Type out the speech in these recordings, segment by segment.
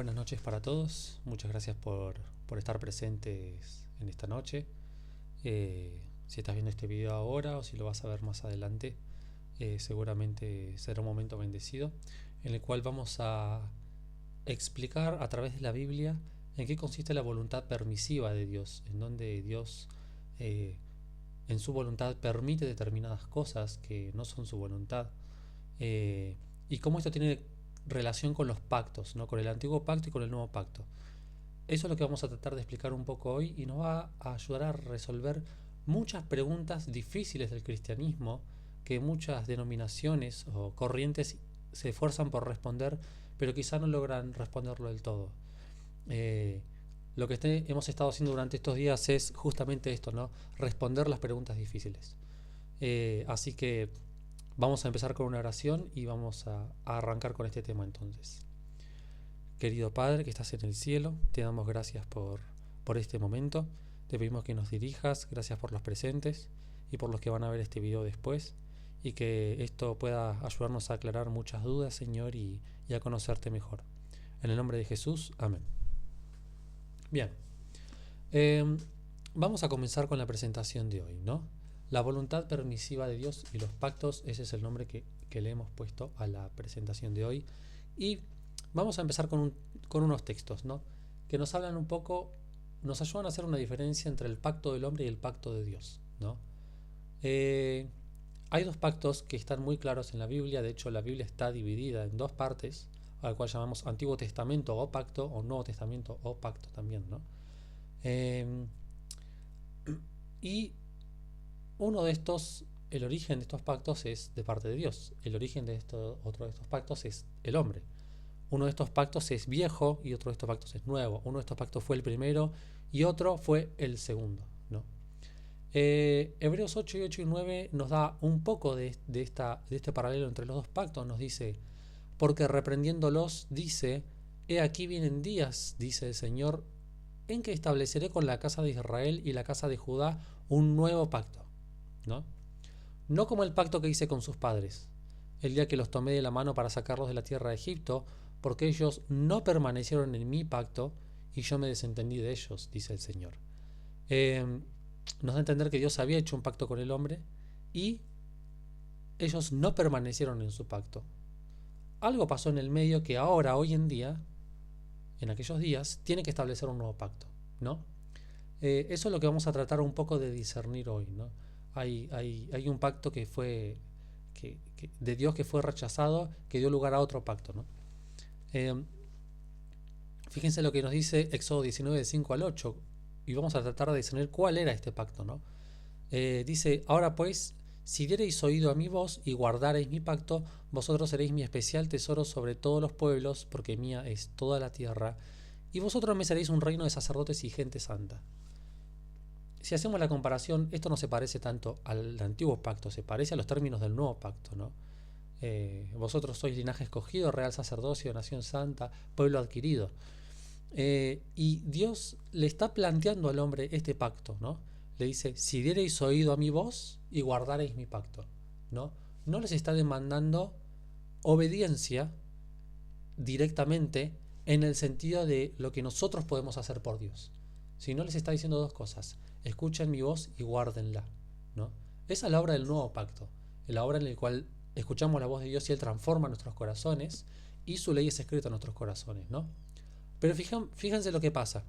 Buenas noches para todos. Muchas gracias por estar presentes en esta noche. Si estás viendo este video ahora o si lo vas a ver más adelante, seguramente será un momento bendecido en el cual vamos a explicar a través de la Biblia en qué consiste la voluntad permisiva de Dios, en donde Dios en su voluntad permite determinadas cosas que no son su voluntad, y cómo esto tiene relación con los pactos, ¿no? Con el antiguo pacto y con el nuevo pacto. Eso es lo que vamos a tratar de explicar un poco hoy y nos va a ayudar a resolver muchas preguntas difíciles del cristianismo que muchas denominaciones o corrientes se esfuerzan por responder, pero quizá no logran responderlo del todo. Lo que hemos estado haciendo durante estos días es justamente esto, ¿no? Responder las preguntas difíciles. Así que vamos a empezar con una oración y vamos a arrancar con este tema entonces. Querido Padre que estás en el cielo, te damos gracias por este momento. Te pedimos que nos dirijas, gracias por los presentes y por los que van a ver este video después, y que esto pueda ayudarnos a aclarar muchas dudas, Señor, y a conocerte mejor. En el nombre de Jesús, amén. Bien, vamos a comenzar con la presentación de hoy, ¿no? La voluntad permisiva de Dios y los pactos, ese es el nombre que le hemos puesto a la presentación de hoy. Y vamos a empezar con unos textos, ¿no? Que nos hablan un poco, nos ayudan a hacer una diferencia entre el pacto del hombre y el pacto de Dios, ¿no? Hay dos pactos que están muy claros en la Biblia. De hecho, la Biblia está dividida en dos partes, al cual llamamos Antiguo Testamento o pacto, o Nuevo Testamento o pacto también, ¿no? Y uno de estos, el origen de estos pactos es de parte de Dios. El origen de otro de estos pactos es el hombre. Uno de estos pactos es viejo y otro de estos pactos es nuevo. Uno de estos pactos fue el primero y otro fue el segundo, ¿no? Hebreos 8 y 8 y 9 nos da un poco de este paralelo entre los dos pactos. Nos dice: porque reprendiéndolos dice, he aquí vienen días, dice el Señor, en que estableceré con la casa de Israel y la casa de Judá un nuevo pacto, ¿no? No como el pacto que hice con sus padres, el día que los tomé de la mano para sacarlos de la tierra de Egipto, porque ellos no permanecieron en mi pacto y yo me desentendí de ellos, dice el Señor. Nos da a entender que Dios había hecho un pacto con el hombre y ellos no permanecieron en su pacto. Algo pasó en el medio que ahora, hoy en día, en aquellos días, tiene que establecer un nuevo pacto, ¿no? Eso es lo que vamos a tratar un poco de discernir hoy, ¿no? Hay un pacto que fue de Dios que fue rechazado, que dio lugar a otro pacto, ¿no? Fíjense lo que nos dice Éxodo 19, de 5 al 8, y vamos a tratar de discernir cuál era este pacto, ¿no? Dice: ahora pues, si diereis oído a mi voz y guardareis mi pacto, vosotros seréis mi especial tesoro sobre todos los pueblos, porque mía es toda la tierra, y vosotros me seréis un reino de sacerdotes y gente santa. Si hacemos la comparación, esto no se parece tanto al antiguo pacto, se parece a los términos del nuevo pacto, ¿no? Vosotros sois linaje escogido, real sacerdocio, nación santa, pueblo adquirido. Y Dios le está planteando al hombre este pacto, ¿no? Le dice: si diereis oído a mi voz y guardareis mi pacto, ¿no? No les está demandando obediencia directamente en el sentido de lo que nosotros podemos hacer por Dios, sino les está diciendo dos cosas: escuchen mi voz y guárdenla, ¿no? Esa es la obra del nuevo pacto, la obra en la cual escuchamos la voz de Dios y Él transforma nuestros corazones y su ley es escrita en nuestros corazones, ¿no? Pero fíjense lo que pasa.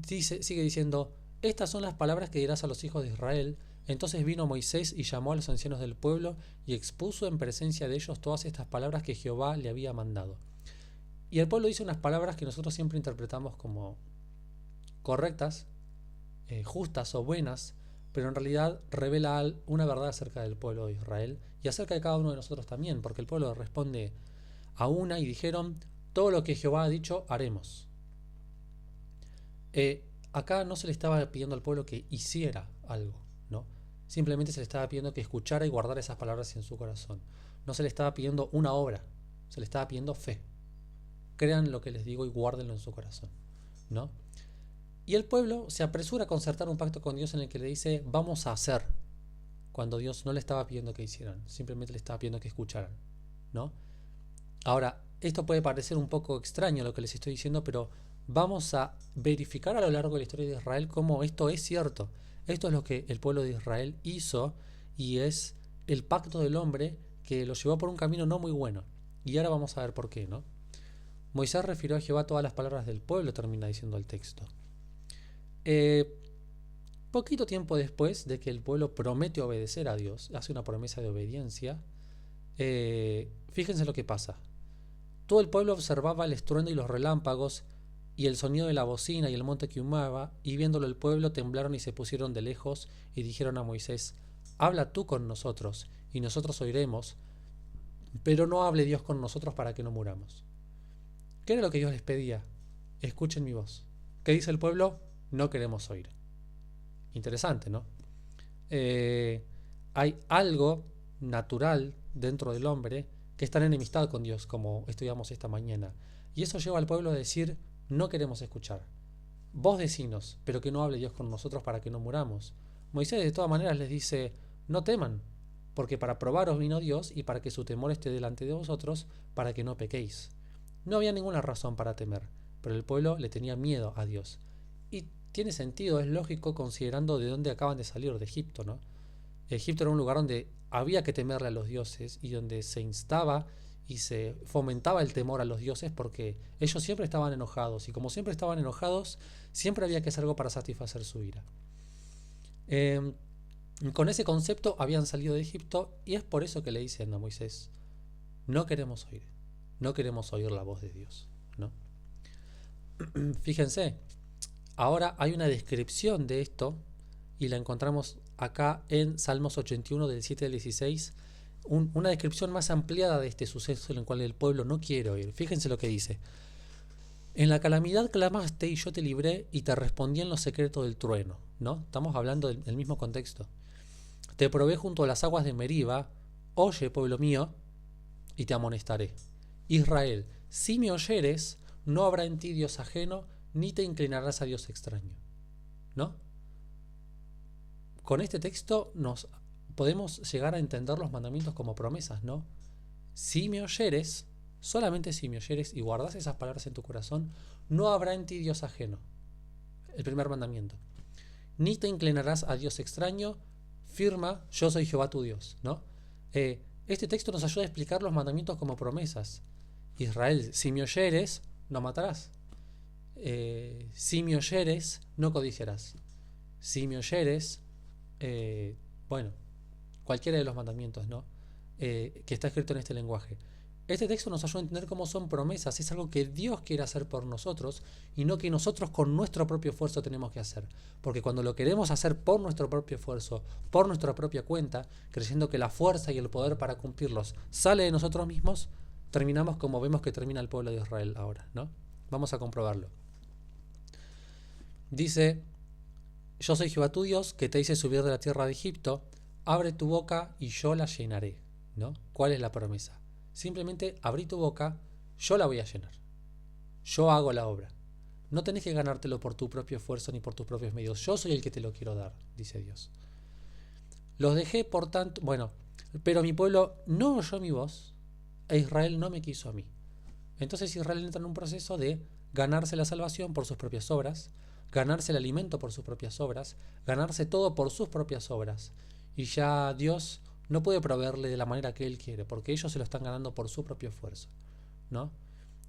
Sigue diciendo: estas son las palabras que dirás a los hijos de Israel. Entonces vino Moisés y llamó a los ancianos del pueblo y expuso en presencia de ellos todas estas palabras que Jehová le había mandado. Y el pueblo dice unas palabras que nosotros siempre interpretamos como correctas, justas o buenas, pero en realidad revela una verdad acerca del pueblo de Israel y acerca de cada uno de nosotros también, porque el pueblo responde a una y dijeron: todo lo que Jehová ha dicho haremos. Acá no se le estaba pidiendo al pueblo que hiciera algo, ¿no? Simplemente se le estaba pidiendo que escuchara y guardara esas palabras en su corazón. No se le estaba pidiendo una obra, se le estaba pidiendo fe. Crean lo que les digo y guárdenlo en su corazón, ¿no? Y el pueblo se apresura a concertar un pacto con Dios en el que le dice: vamos a hacer, cuando Dios no le estaba pidiendo que hicieran, simplemente le estaba pidiendo que escucharan, ¿no? Ahora, esto puede parecer un poco extraño lo que les estoy diciendo, pero vamos a verificar a lo largo de la historia de Israel cómo esto es cierto. Esto es lo que el pueblo de Israel hizo y es el pacto del hombre que lo llevó por un camino no muy bueno. Y ahora vamos a ver por qué, ¿no? Moisés refirió a Jehová todas las palabras del pueblo, termina diciendo el texto. Poquito tiempo después de que el pueblo promete obedecer a Dios, hace una promesa de obediencia, fíjense lo que pasa. Todo el pueblo observaba el estruendo y los relámpagos y el sonido de la bocina y el monte que humaba, y viéndolo el pueblo temblaron y se pusieron de lejos y dijeron a Moisés: habla tú con nosotros y nosotros oiremos, pero no hable Dios con nosotros para que no muramos. ¿Qué era lo que Dios les pedía? Escuchen mi voz. ¿Qué dice el pueblo? No queremos oír. Interesante, ¿no? Hay algo natural dentro del hombre que está en enemistad con Dios, como estudiamos esta mañana. Y eso lleva al pueblo a decir: no queremos escuchar. Vos decinos, pero que no hable Dios con nosotros para que no muramos. Moisés de todas maneras les dice: no teman, porque para probaros vino Dios y para que su temor esté delante de vosotros, para que no pequéis. No había ninguna razón para temer, pero el pueblo le tenía miedo a Dios. Y tiene sentido, es lógico considerando de dónde acaban de salir, de Egipto, ¿no? Egipto era un lugar donde había que temerle a los dioses y donde se instaba y se fomentaba el temor a los dioses porque ellos siempre estaban enojados, y como siempre estaban enojados, siempre había que hacer algo para satisfacer su ira. Con ese concepto habían salido de Egipto, y es por eso que le dicen a Moisés: no queremos oír la voz de Dios, ¿no? Fíjense, ahora hay una descripción de esto y la encontramos acá en Salmos 81 del 7 al 16, una descripción más ampliada de este suceso en el cual el pueblo no quiere oír. Fíjense lo que dice: en la calamidad clamaste y yo te libré y te respondí en los secretos del trueno, ¿no? Estamos hablando del mismo contexto. Te probé junto a las aguas de Meriba, oye, pueblo mío, y te amonestaré. Israel, si me oyeres, no habrá en ti Dios ajeno, ni te inclinarás a Dios extraño, ¿no? Con este texto nos podemos llegar a entender los mandamientos como promesas, ¿no? Si me oyeres, solamente si me oyeres y guardas esas palabras en tu corazón, no habrá en ti Dios ajeno. El primer mandamiento. Ni te inclinarás a Dios extraño, firma, yo soy Jehová tu Dios, ¿no? Este texto nos ayuda a explicar los mandamientos como promesas. Israel, si me oyeres, no matarás. Si me oyeres, no codiciarás. Si me oyeres, bueno, cualquiera de los mandamientos, ¿no? Que está escrito en este lenguaje. Este texto nos ayuda a entender cómo son promesas. Es algo que Dios quiere hacer por nosotros y no que nosotros con nuestro propio esfuerzo tenemos que hacer. Porque cuando lo queremos hacer por nuestro propio esfuerzo, por nuestra propia cuenta, creyendo que la fuerza y el poder para cumplirlos sale de nosotros mismos, terminamos como vemos que termina el pueblo de Israel ahora, ¿no? Vamos a comprobarlo. Dice: yo soy Jehová tu Dios, que te hice subir de la tierra de Egipto, abre tu boca y yo la llenaré, ¿no? ¿Cuál es la promesa? Simplemente abrí tu boca, yo la voy a llenar. Yo hago la obra. No tenés que ganártelo por tu propio esfuerzo ni por tus propios medios. Yo soy el que te lo quiero dar, dice Dios. Los dejé, por tanto, pero mi pueblo no oyó mi voz, e Israel no me quiso a mí. Entonces Israel entra en un proceso de ganarse la salvación por sus propias obras, ganarse el alimento por sus propias obras, ganarse todo por sus propias obras. Y ya Dios no puede proveerle de la manera que Él quiere, porque ellos se lo están ganando por su propio esfuerzo, ¿no?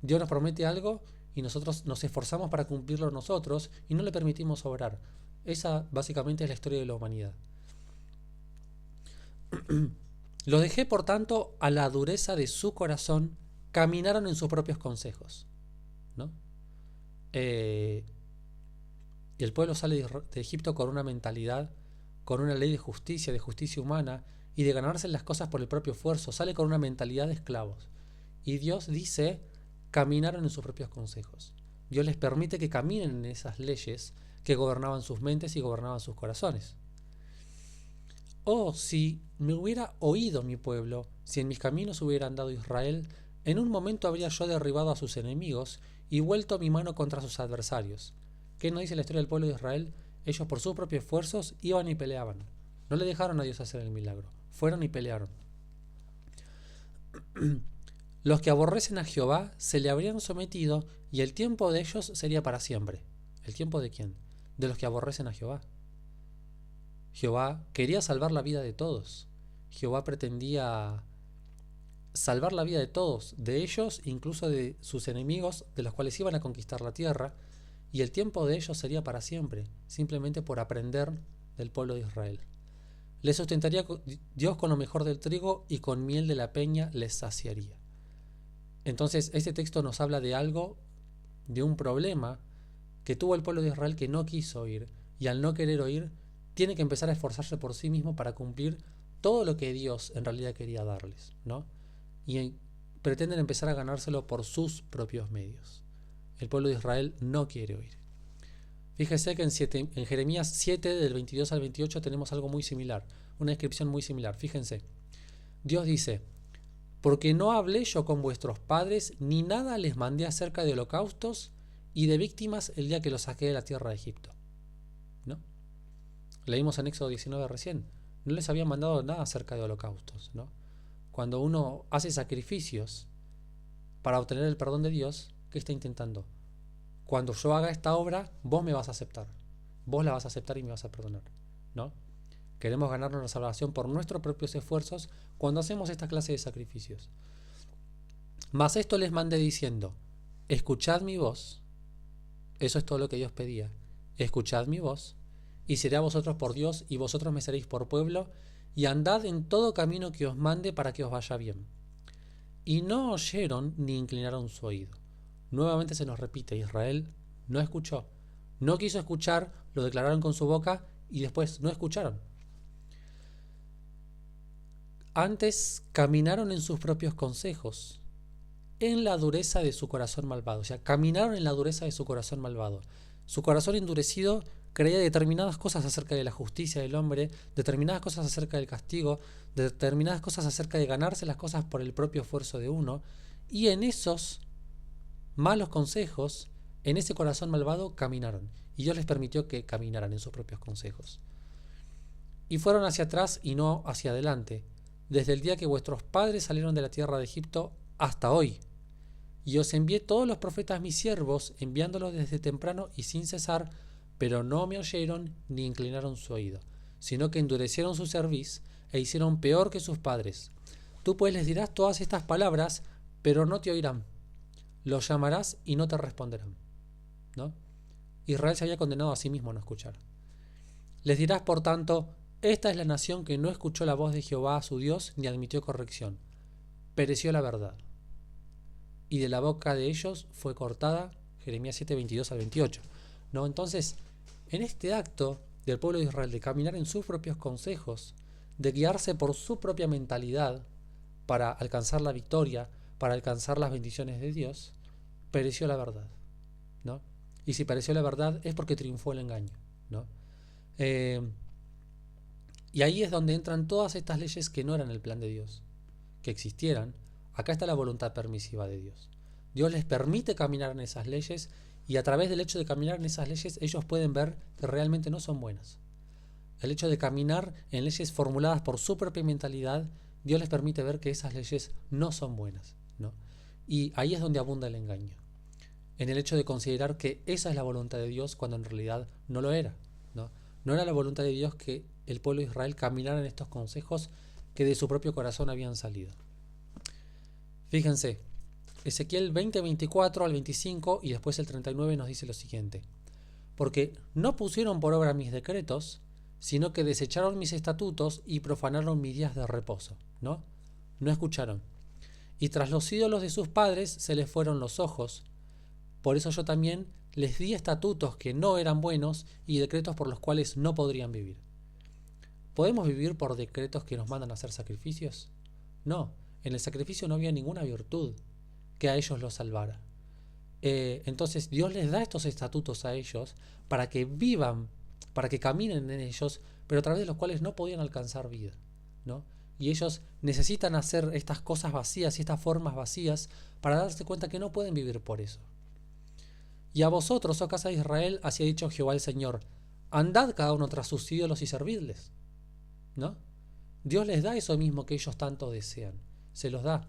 Dios nos promete algo y nosotros nos esforzamos para cumplirlo nosotros y no le permitimos obrar. Esa básicamente es la historia de la humanidad. Los dejé, por tanto, a la dureza de su corazón, caminaron en sus propios consejos, ¿no? Y el pueblo sale de Egipto con una mentalidad, con una ley de justicia humana y de ganarse las cosas por el propio esfuerzo. Sale con una mentalidad de esclavos. Y Dios dice: caminaron en sus propios consejos. Dios les permite que caminen en esas leyes que gobernaban sus mentes y gobernaban sus corazones. Oh, si me hubiera oído mi pueblo, si en mis caminos hubiera andado Israel, en un momento habría yo derribado a sus enemigos y vuelto mi mano contra sus adversarios. ¿Qué nos dice la historia del pueblo de Israel? Ellos por sus propios esfuerzos iban y peleaban. No le dejaron a Dios hacer el milagro. Fueron y pelearon. Los que aborrecen a Jehová se le habrían sometido y el tiempo de ellos sería para siempre. ¿El tiempo de quién? De los que aborrecen a Jehová. Jehová quería salvar la vida de todos. Jehová pretendía salvar la vida de todos, de ellos, incluso de sus enemigos, de los cuales iban a conquistar la tierra, y el tiempo de ellos sería para siempre, simplemente por aprender del pueblo de Israel. Les sustentaría Dios con lo mejor del trigo y con miel de la peña les saciaría. Entonces, este texto nos habla de algo, de un problema que tuvo el pueblo de Israel que no quiso oír, y al no querer oír, tiene que empezar a esforzarse por sí mismo para cumplir todo lo que Dios en realidad quería darles, ¿no? Y pretenden empezar a ganárselo por sus propios medios. El pueblo de Israel no quiere oír. Fíjese que en Jeremías 7, del 22 al 28, tenemos algo muy similar, una descripción muy similar. Fíjense, Dios dice: porque no hablé yo con vuestros padres, ni nada les mandé acerca de holocaustos y de víctimas el día que los saqué de la tierra de Egipto. ¿No? Leímos en Éxodo 19 recién, no les había mandado nada acerca de holocaustos, ¿no? Cuando uno hace sacrificios para obtener el perdón de Dios, ¿qué está intentando? Cuando yo haga esta obra, vos me vas a aceptar. Vos la vas a aceptar y me vas a perdonar, ¿no? Queremos ganarnos la salvación por nuestros propios esfuerzos cuando hacemos esta clase de sacrificios. Mas esto les mandé diciendo: escuchad mi voz. Eso es todo lo que Dios pedía. Escuchad mi voz, y seré a vosotros por Dios, y vosotros me seréis por pueblo, y andad en todo camino que os mande para que os vaya bien. Y no oyeron ni inclinaron su oído. Nuevamente se nos repite, Israel no escuchó. No quiso escuchar, lo declararon con su boca y después no escucharon. Antes caminaron en sus propios consejos, en la dureza de su corazón malvado. O sea, caminaron en la dureza de su corazón malvado. Su corazón endurecido creía determinadas cosas acerca de la justicia del hombre, determinadas cosas acerca del castigo, determinadas cosas acerca de ganarse las cosas por el propio esfuerzo de uno, y en esos malos consejos, en ese corazón malvado caminaron, y Dios les permitió que caminaran en sus propios consejos. Y fueron hacia atrás y no hacia adelante, desde el día que vuestros padres salieron de la tierra de Egipto hasta hoy. Y os envié todos los profetas mis siervos, enviándolos desde temprano y sin cesar, pero no me oyeron ni inclinaron su oído, sino que endurecieron su cerviz e hicieron peor que sus padres. Tú pues les dirás todas estas palabras, pero no te oirán. Los llamarás y no te responderán, ¿no? Israel se había condenado a sí mismo a no escuchar. Les dirás, por tanto: esta es la nación que no escuchó la voz de Jehová su Dios ni admitió corrección. Pereció la verdad, y de la boca de ellos fue cortada. Jeremías 7, 22 al 28. ¿No? Entonces, en este acto del pueblo de Israel de caminar en sus propios consejos, de guiarse por su propia mentalidad para alcanzar la victoria, para alcanzar las bendiciones de Dios, pereció la verdad, ¿no? Y si pereció la verdad es porque triunfó el engaño, ¿no? Y ahí es donde entran todas estas leyes que no eran el plan de Dios, que existieran. Acá está la voluntad permisiva de Dios. Dios les permite caminar en esas leyes, y a través del hecho de caminar en esas leyes ellos pueden ver que realmente no son buenas. El hecho de caminar en leyes formuladas por su propia mentalidad, Dios les permite ver que esas leyes no son buenas, ¿no? Y ahí es donde abunda el engaño, en el hecho de considerar que esa es la voluntad de Dios cuando en realidad no lo era, ¿no? No era la voluntad de Dios que el pueblo de Israel caminara en estos consejos que de su propio corazón habían salido. Fíjense, Ezequiel 20, 24 al 25 y después el 39 nos dice lo siguiente: porque no pusieron por obra mis decretos, sino que desecharon mis estatutos y profanaron mis días de reposo, ¿no? No escucharon. Y tras los ídolos de sus padres se les fueron los ojos. Por eso yo también les di estatutos que no eran buenos y decretos por los cuales no podrían vivir. ¿Podemos vivir por decretos que nos mandan a hacer sacrificios? No, en el sacrificio no había ninguna virtud que a ellos los salvara. Entonces Dios les da estos estatutos a ellos para que vivan, para que caminen en ellos, pero a través de los cuales no podían alcanzar vida, ¿no? Y ellos necesitan hacer estas cosas vacías y estas formas vacías para darse cuenta que no pueden vivir por eso. Y a vosotros, oh casa de Israel, así ha dicho Jehová el Señor: andad cada uno tras sus ídolos y servidles, ¿no? Dios les da eso mismo que ellos tanto desean, se los da.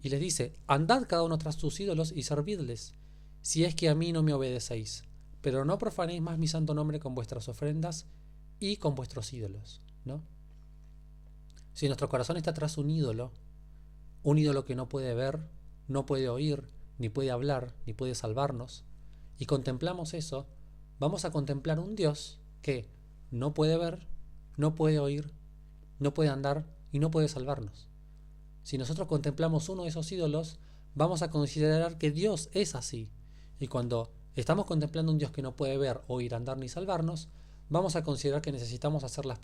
Y les dice, andad cada uno tras sus ídolos y servidles, si es que a mí no me obedecéis, pero no profanéis más mi santo nombre con vuestras ofrendas y con vuestros ídolos, ¿no? Si nuestro corazón está tras un ídolo que no puede ver, no puede oír, ni puede hablar, ni puede salvarnos, y contemplamos eso, vamos a contemplar un Dios que no puede ver, no puede oír, no puede andar y no puede salvarnos. Si nosotros contemplamos uno de esos ídolos, vamos a considerar que Dios es así. Y cuando estamos contemplando un Dios que no puede ver, oír, andar ni salvarnos, vamos a considerar que necesitamos hacer las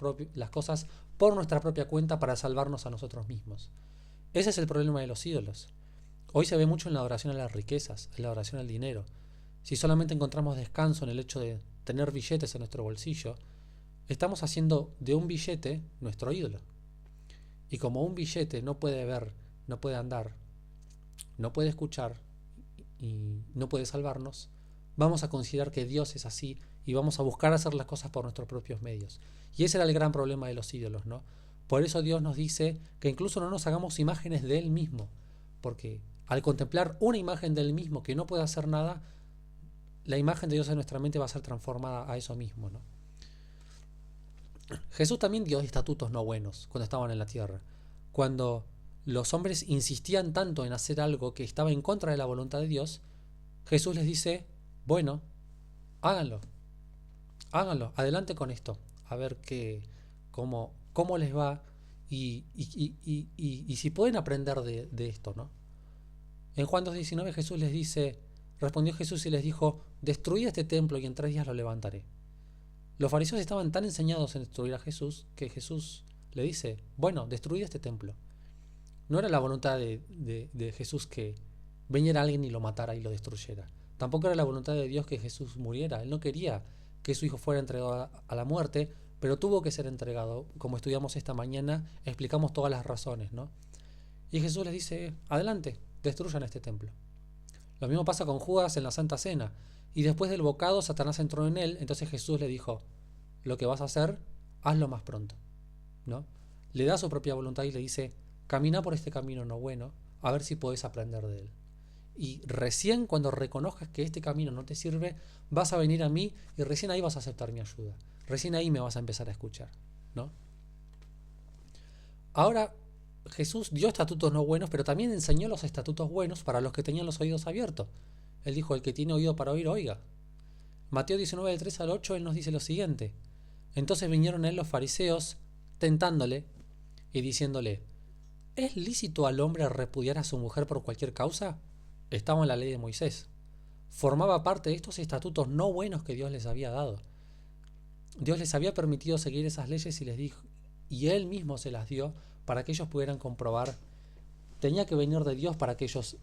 cosas por nuestra propia cuenta para salvarnos a nosotros mismos. Ese es el problema de los ídolos. Hoy se ve mucho en la adoración a las riquezas, en la adoración al dinero. Si solamente encontramos descanso en el hecho de tener billetes en nuestro bolsillo, estamos haciendo de un billete nuestro ídolo. Y como un billete no puede ver, no puede andar, no puede escuchar y no puede salvarnos, vamos a considerar que Dios es así y vamos a buscar hacer las cosas por nuestros propios medios. Y ese era el gran problema de los ídolos, ¿no? Por eso Dios nos dice que incluso no nos hagamos imágenes de Él mismo, porque al contemplar una imagen de Él mismo que no puede hacer nada, la imagen de Dios en nuestra mente va a ser transformada a eso mismo, ¿no? Jesús también dio estatutos no buenos cuando estaban en la tierra. Cuando los hombres insistían tanto en hacer algo que estaba en contra de la voluntad de Dios, Jesús les dice, bueno, háganlo, adelante con esto, a ver cómo les va y si pueden aprender de esto, ¿no? En Juan 2:19 Jesús les dice, respondió Jesús y les dijo, destruid este templo y en 3 días lo levantaré. Los fariseos estaban tan enseñados en destruir a Jesús que Jesús le dice, bueno, destruid este templo. No era la voluntad de Jesús que viniera alguien y lo matara y lo destruyera. Tampoco era la voluntad de Dios que Jesús muriera. Él no quería que su hijo fuera entregado a la muerte, pero tuvo que ser entregado. Como estudiamos esta mañana, explicamos todas las razones, ¿no? Y Jesús les dice, adelante, destruyan este templo. Lo mismo pasa con Judas en la Santa Cena. Y después del bocado, Satanás entró en él, entonces Jesús le dijo, lo que vas a hacer, hazlo más pronto, ¿no? Le da su propia voluntad y le dice, camina por este camino no bueno, a ver si podés aprender de él. Y recién cuando reconozcas que este camino no te sirve, vas a venir a mí y recién ahí vas a aceptar mi ayuda. Recién ahí me vas a empezar a escuchar, ¿no? Ahora, Jesús dio estatutos no buenos, pero también enseñó los estatutos buenos para los que tenían los oídos abiertos. Él dijo, el que tiene oído para oír, oiga. Mateo 19, del 3 al 8, él nos dice lo siguiente. Entonces vinieron a él los fariseos, tentándole y diciéndole, ¿es lícito al hombre repudiar a su mujer por cualquier causa? Estaba en la ley de Moisés. Formaba parte de estos estatutos no buenos que Dios les había dado. Dios les había permitido seguir esas leyes y les dijo, y él mismo se las dio para que ellos pudieran comprobar. Tenía que venir de Dios para que ellos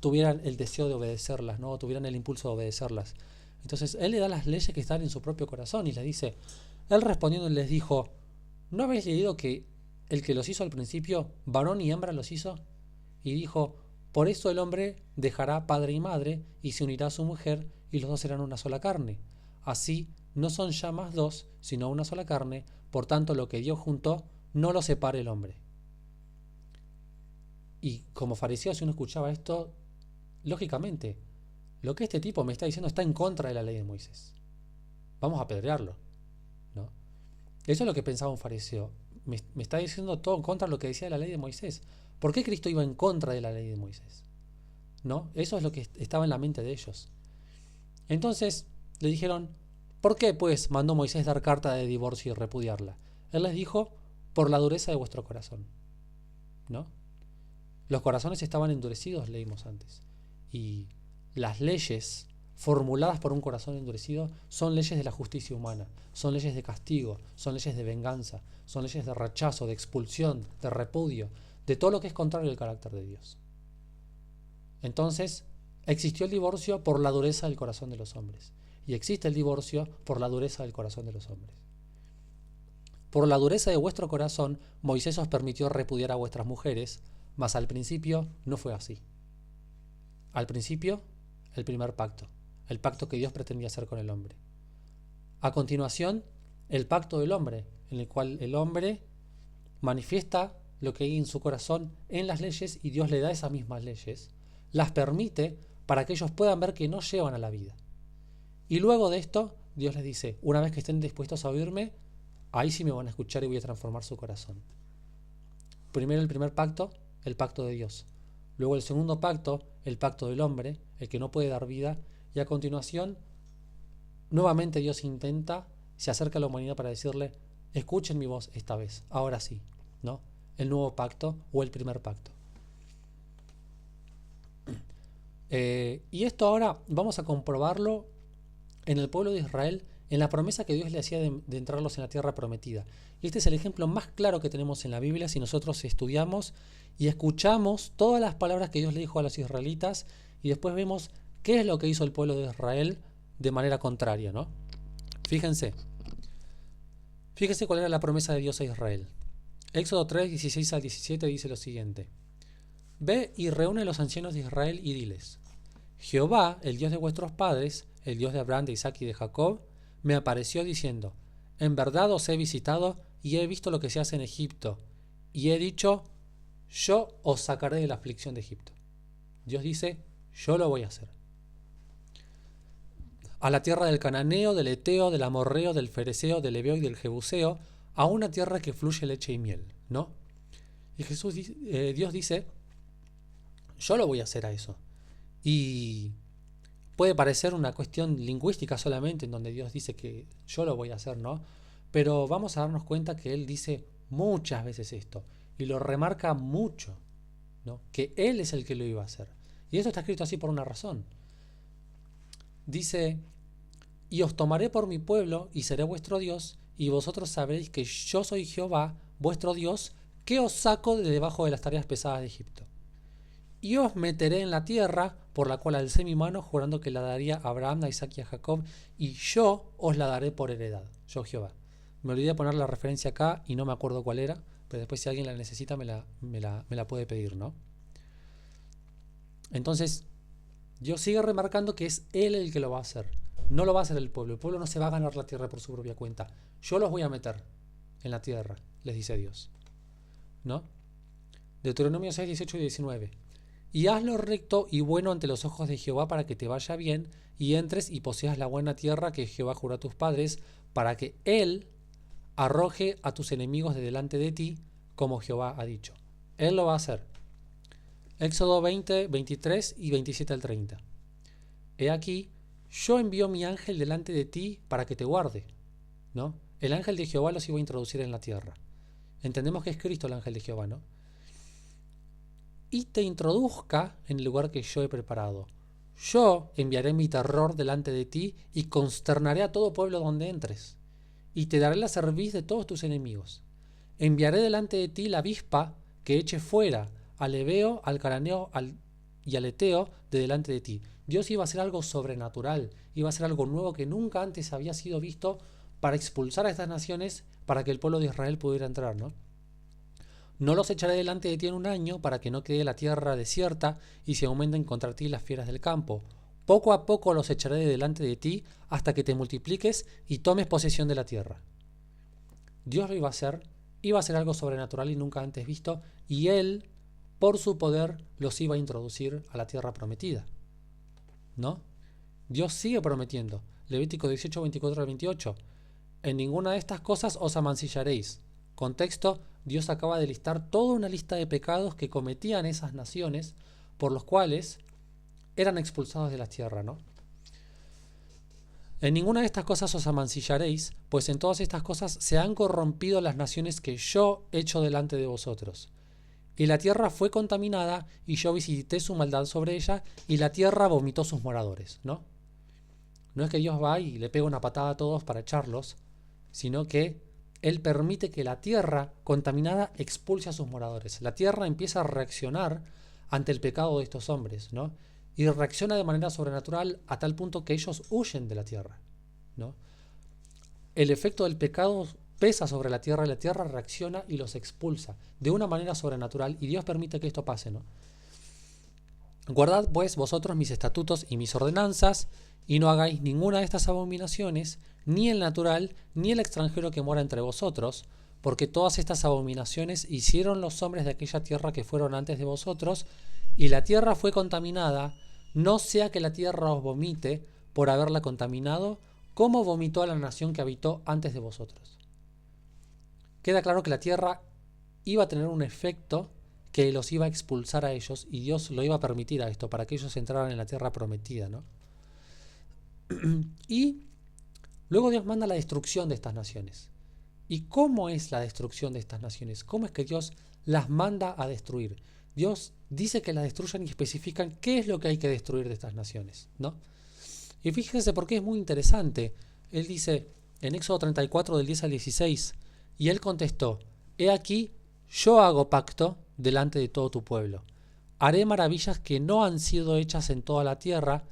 tuvieran el deseo de obedecerlas, ¿no? Tuvieran el impulso de obedecerlas. Entonces él le da las leyes que están en su propio corazón y les dice, él respondiendo les dijo, ¿no habéis leído que el que los hizo al principio, varón y hembra los hizo? Y dijo, por eso el hombre dejará padre y madre y se unirá a su mujer y los dos serán una sola carne. Así no son ya más dos, sino una sola carne, por tanto lo que Dios juntó, no lo separe el hombre. Y como fariseo, si uno escuchaba esto, lógicamente, lo que este tipo me está diciendo está en contra de la ley de Moisés. Vamos a apedrearlo, ¿no? Eso es lo que pensaba un fariseo. Me está diciendo todo en contra de lo que decía la ley de Moisés. ¿Por qué Cristo iba en contra de la ley de Moisés? ¿No? Eso es lo que estaba en la mente de ellos. Entonces le dijeron, ¿por qué pues mandó Moisés dar carta de divorcio y repudiarla? Él les dijo, por la dureza de vuestro corazón, ¿no? Los corazones estaban endurecidos, leímos antes. Y las leyes formuladas por un corazón endurecido son leyes de la justicia humana, son leyes de castigo, son leyes de venganza, son leyes de rechazo, de expulsión, de repudio, de todo lo que es contrario al carácter de Dios. Entonces, existió el divorcio por la dureza del corazón de los hombres. Y existe el divorcio por la dureza del corazón de los hombres. Por la dureza de vuestro corazón, Moisés os permitió repudiar a vuestras mujeres, mas al principio no fue así. Al principio, el primer pacto, el pacto que Dios pretendía hacer con el hombre. A continuación, el pacto del hombre, en el cual el hombre manifiesta lo que hay en su corazón en las leyes y Dios le da esas mismas leyes, las permite para que ellos puedan ver que no llevan a la vida. Y luego de esto, Dios les dice, una vez que estén dispuestos a oírme, ahí sí me van a escuchar y voy a transformar su corazón. Primero el primer pacto, el pacto de Dios. Luego el segundo pacto, el pacto del hombre, el que no puede dar vida. Y a continuación, nuevamente Dios se acerca a la humanidad para decirle, escuchen mi voz esta vez, ahora sí, ¿no? El nuevo pacto o el primer pacto. Y esto ahora vamos a comprobarlo en el pueblo de Israel, en la promesa que Dios le hacía de entrarlos en la tierra prometida. Y este es el ejemplo más claro que tenemos en la Biblia si nosotros estudiamos y escuchamos todas las palabras que Dios le dijo a los israelitas y después vemos qué es lo que hizo el pueblo de Israel de manera contraria, ¿no? Fíjense cuál era la promesa de Dios a Israel. Éxodo 3, 16 al 17 dice lo siguiente: Ve y reúne a los ancianos de Israel y diles: Jehová, el Dios de vuestros padres, el Dios de Abraham, de Isaac y de Jacob, me apareció diciendo: En verdad os he visitado y he visto lo que se hace en Egipto, y he dicho: yo os sacaré de la aflicción de Egipto. Dios dice: yo lo voy a hacer. A la tierra del cananeo, del eteo, del amorreo, del fereceo, del heveo y del jebuseo, a una tierra que fluye leche y miel, ¿no? Y Dios dice: yo lo voy a hacer a eso. Y puede parecer una cuestión lingüística solamente, en donde Dios dice que yo lo voy a hacer, ¿no? Pero vamos a darnos cuenta que Él dice muchas veces esto, y lo remarca mucho, ¿no? Que Él es el que lo iba a hacer. Y eso está escrito así por una razón. Dice: y os tomaré por mi pueblo, y seré vuestro Dios, y vosotros sabréis que yo soy Jehová, vuestro Dios, que os saco de debajo de las tareas pesadas de Egipto. Y os meteré en la tierra por la cual alcé mi mano, jurando que la daría a Abraham, a Isaac y a Jacob, y yo os la daré por heredad. Yo Jehová. Me olvidé de poner la referencia acá y no me acuerdo cuál era, pero después si alguien la necesita me la puede pedir, ¿no? Entonces, Dios sigue remarcando que es Él el que lo va a hacer. No lo va a hacer el pueblo. El pueblo no se va a ganar la tierra por su propia cuenta. Yo los voy a meter en la tierra, les dice Dios, ¿no? Deuteronomio 6, 18 y 19. Y haz lo recto y bueno ante los ojos de Jehová para que te vaya bien y entres y poseas la buena tierra que Jehová juró a tus padres, para que Él arroje a tus enemigos de delante de ti, como Jehová ha dicho. Él lo va a hacer. Éxodo 20, 23 y 27 al 30. He aquí, yo envío mi ángel delante de ti para que te guarde, ¿no? El ángel de Jehová los iba a introducir en la tierra. Entendemos que es Cristo el ángel de Jehová, ¿no? Y te introduzca en el lugar que yo he preparado. Yo enviaré mi terror delante de ti y consternaré a todo pueblo donde entres. Y te daré la cerviz de todos tus enemigos. Enviaré delante de ti la avispa que eche fuera al heveo, al cananeo y al eteo de delante de ti. Dios iba a hacer algo sobrenatural, iba a hacer algo nuevo que nunca antes había sido visto para expulsar a estas naciones para que el pueblo de Israel pudiera entrar, ¿no? No los echaré delante de ti en un año para que no quede la tierra desierta y se aumenten contra ti las fieras del campo. Poco a poco los echaré de delante de ti hasta que te multipliques y tomes posesión de la tierra. Dios lo iba a hacer algo sobrenatural y nunca antes visto, y Él, por su poder, los iba a introducir a la tierra prometida, ¿no? Dios sigue prometiendo. Levítico 18, 24 al 28. En ninguna de estas cosas os amancillaréis. Contexto: Dios acaba de listar toda una lista de pecados que cometían esas naciones por los cuales eran expulsados de la tierra, ¿no? En ninguna de estas cosas os amancillaréis, pues en todas estas cosas se han corrompido las naciones que yo echo delante de vosotros. Y la tierra fue contaminada, y yo visité su maldad sobre ella, y la tierra vomitó sus moradores, ¿no? No es que Dios va y le pega una patada a todos para echarlos, sino que Él permite que la tierra contaminada expulse a sus moradores. La tierra empieza a reaccionar ante el pecado de estos hombres, ¿no? Y reacciona de manera sobrenatural a tal punto que ellos huyen de la tierra, ¿no? El efecto del pecado pesa sobre la tierra y la tierra reacciona y los expulsa de una manera sobrenatural, y Dios permite que esto pase, ¿no? Guardad pues vosotros mis estatutos y mis ordenanzas, y no hagáis ninguna de estas abominaciones, ni el natural, ni el extranjero que mora entre vosotros, porque todas estas abominaciones hicieron los hombres de aquella tierra que fueron antes de vosotros, y la tierra fue contaminada, no sea que la tierra os vomite por haberla contaminado, como vomitó a la nación que habitó antes de vosotros. Queda claro que la tierra iba a tener un efecto que los iba a expulsar a ellos, y Dios lo iba a permitir a esto, para que ellos entraran en la tierra prometida, ¿no? Y luego Dios manda la destrucción de estas naciones. ¿Y cómo es la destrucción de estas naciones? ¿Cómo es que Dios las manda a destruir? Dios dice que las destruyan y especifican qué es lo que hay que destruir de estas naciones, ¿no? Y fíjense por qué es muy interesante. Él dice en Éxodo 34 del 10 al 16, y él contestó: he aquí, yo hago pacto delante de todo tu pueblo. Haré maravillas que no han sido hechas en toda la tierra,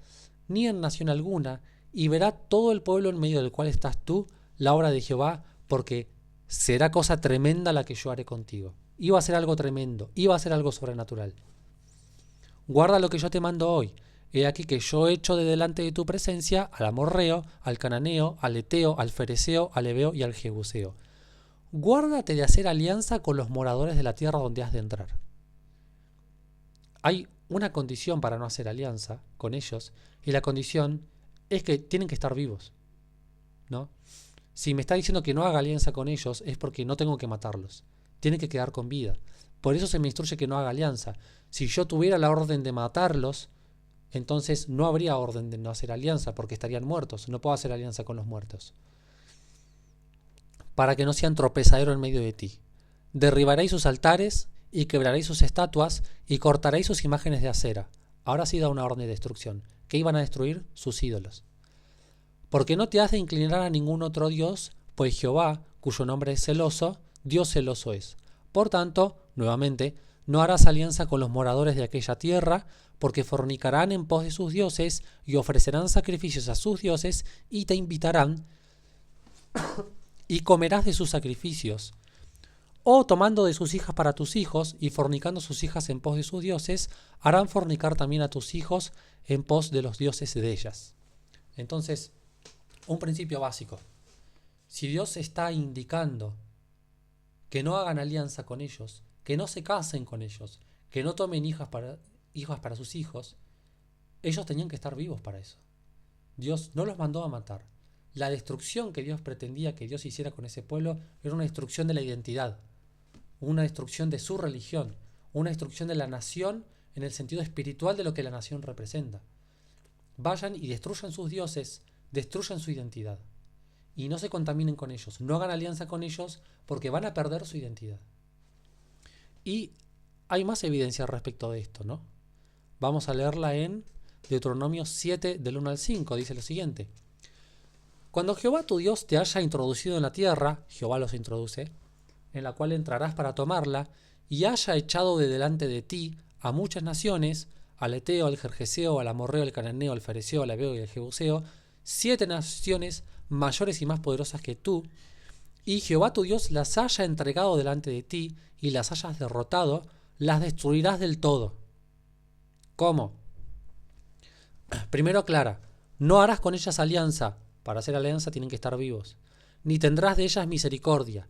ni en nación alguna, y verá todo el pueblo en medio del cual estás tú la obra de Jehová, porque será cosa tremenda la que yo haré contigo. Iba a ser algo tremendo, iba a ser algo sobrenatural. Guarda lo que yo te mando hoy. He aquí que yo echo de delante de tu presencia al amorreo, al cananeo, al eteo, al fereceo, al heveo y al jebuseo. Guárdate de hacer alianza con los moradores de la tierra donde has de entrar. Hay una condición para no hacer alianza con ellos, y la condición es que tienen que estar vivos, ¿no? Si me está diciendo que no haga alianza con ellos, es porque no tengo que matarlos. Tienen que quedar con vida. Por eso se me instruye que no haga alianza. Si yo tuviera la orden de matarlos, entonces no habría orden de no hacer alianza, porque estarían muertos. No puedo hacer alianza con los muertos. Para que no sean tropezadero en medio de ti. Derribaréis sus altares y quebraréis sus estatuas y cortaréis sus imágenes de acera. Ahora sí da una orden de destrucción. ¿Qué iban a destruir? Sus ídolos. Porque no te has de inclinar a ningún otro Dios, pues Jehová, cuyo nombre es celoso, Dios celoso es. Por tanto, nuevamente, no harás alianza con los moradores de aquella tierra, porque fornicarán en pos de sus dioses y ofrecerán sacrificios a sus dioses y te invitarán y comerás de sus sacrificios. O tomando de sus hijas para tus hijos y fornicando sus hijas en pos de sus dioses, harán fornicar también a tus hijos en pos de los dioses de ellas. Entonces, un principio básico. Si Dios está indicando que no hagan alianza con ellos, que no se casen con ellos, que no tomen hijas para sus hijos, ellos tenían que estar vivos para eso. Dios no los mandó a matar. La destrucción que Dios pretendía que Dios hiciera con ese pueblo era una destrucción de la identidad, una destrucción de su religión, una destrucción de la nación en el sentido espiritual de lo que la nación representa. Vayan y destruyan sus dioses, destruyan su identidad y no se contaminen con ellos, no hagan alianza con ellos porque van a perder su identidad. Y hay más evidencia respecto de esto, ¿no? Vamos a leerla en Deuteronomio 7 del 1 al 5, dice lo siguiente: cuando Jehová tu Dios te haya introducido en la tierra, Jehová los introduce, en la cual entrarás para tomarla, y haya echado de delante de ti a muchas naciones, al eteo, al gergeseo, al amorreo, al cananeo, al fereceo, al heveo y al jebuseo, 7 naciones mayores y más poderosas que tú, y Jehová tu Dios las haya entregado delante de ti y las hayas derrotado, las destruirás del todo. ¿Cómo? Primero aclara, no harás con ellas alianza. Para hacer alianza tienen que estar vivos. Ni tendrás de ellas misericordia.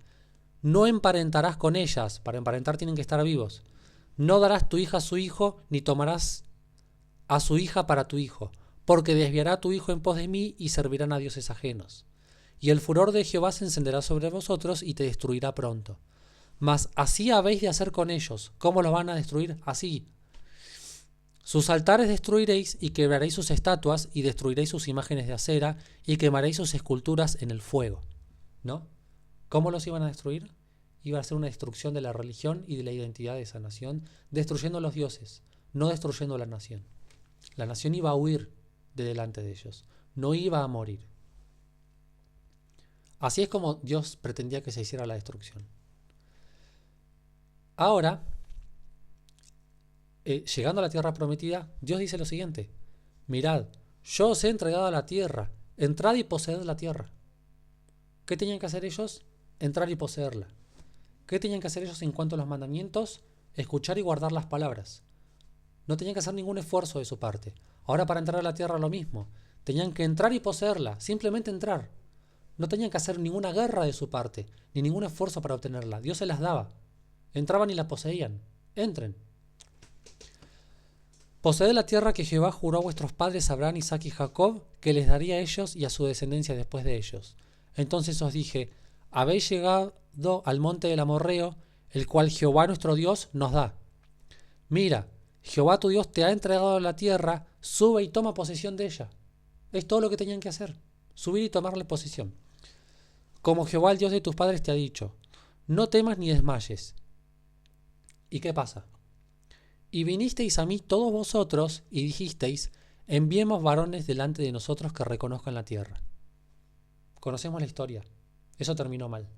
No emparentarás con ellas. Para emparentar tienen que estar vivos. No darás tu hija a su hijo, ni tomarás a su hija para tu hijo, porque desviará a tu hijo en pos de mí y servirán a dioses ajenos. Y el furor de Jehová se encenderá sobre vosotros y te destruirá pronto. Mas así habéis de hacer con ellos. ¿Cómo los van a destruir? Así. Sus altares destruiréis y quebraréis sus estatuas y destruiréis sus imágenes de acera y quemaréis sus esculturas en el fuego. ¿No? ¿Cómo los iban a destruir? Iba a ser una destrucción de la religión y de la identidad de esa nación, destruyendo los dioses, no destruyendo la nación. La nación iba a huir de delante de ellos, no iba a morir. Así es como Dios pretendía que se hiciera la destrucción. Ahora, llegando a la tierra prometida, Dios dice lo siguiente: mirad, yo os he entregado a la tierra, entrad y poseed la tierra. ¿Qué tenían que hacer ellos? Entrar y poseerla. ¿Qué tenían que hacer ellos en cuanto a los mandamientos? Escuchar y guardar las palabras. No tenían que hacer ningún esfuerzo de su parte. Ahora para entrar a la tierra lo mismo. Tenían que entrar y poseerla, simplemente entrar. No tenían que hacer ninguna guerra de su parte, ni ningún esfuerzo para obtenerla. Dios se las daba. Entraban y la poseían. Entren. Poseed la tierra que Jehová juró a vuestros padres Abraham, Isaac y Jacob, que les daría a ellos y a su descendencia después de ellos. Entonces os dije, habéis llegado al monte del Amorreo, el cual Jehová nuestro Dios nos da. Mira, Jehová tu Dios te ha entregado la tierra, sube y toma posesión de ella. Es todo lo que tenían que hacer, subir y tomarle posesión. Como Jehová el Dios de tus padres te ha dicho, no temas ni desmayes. ¿Y qué pasa? Y vinisteis a mí todos vosotros y dijisteis, enviemos varones delante de nosotros que reconozcan la tierra. Conocemos la historia. Eso terminó mal,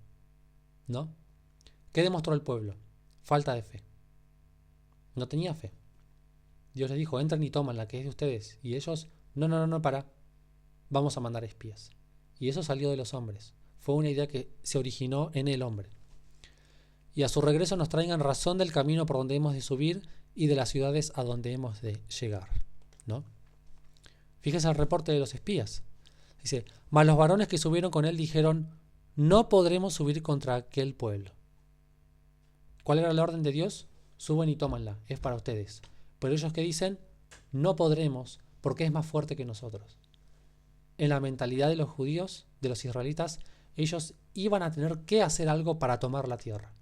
¿no? ¿Qué demostró el pueblo? Falta de fe. No tenía fe. Dios les dijo, entren y toman la que es de ustedes. Y ellos, no, para. Vamos a mandar espías. Y eso salió de los hombres. Fue una idea que se originó en el hombre. Y a su regreso nos traigan razón del camino por donde hemos de subir y de las ciudades a donde hemos de llegar, ¿no? Fíjense el reporte de los espías. Dice, mas los varones que subieron con él dijeron, no podremos subir contra aquel pueblo. ¿Cuál era la orden de Dios? Suben y tómanla, es para ustedes. Pero ellos que dicen, no podremos porque es más fuerte que nosotros. En la mentalidad de los judíos, de los israelitas, ellos iban a tener que hacer algo para tomar la tierra.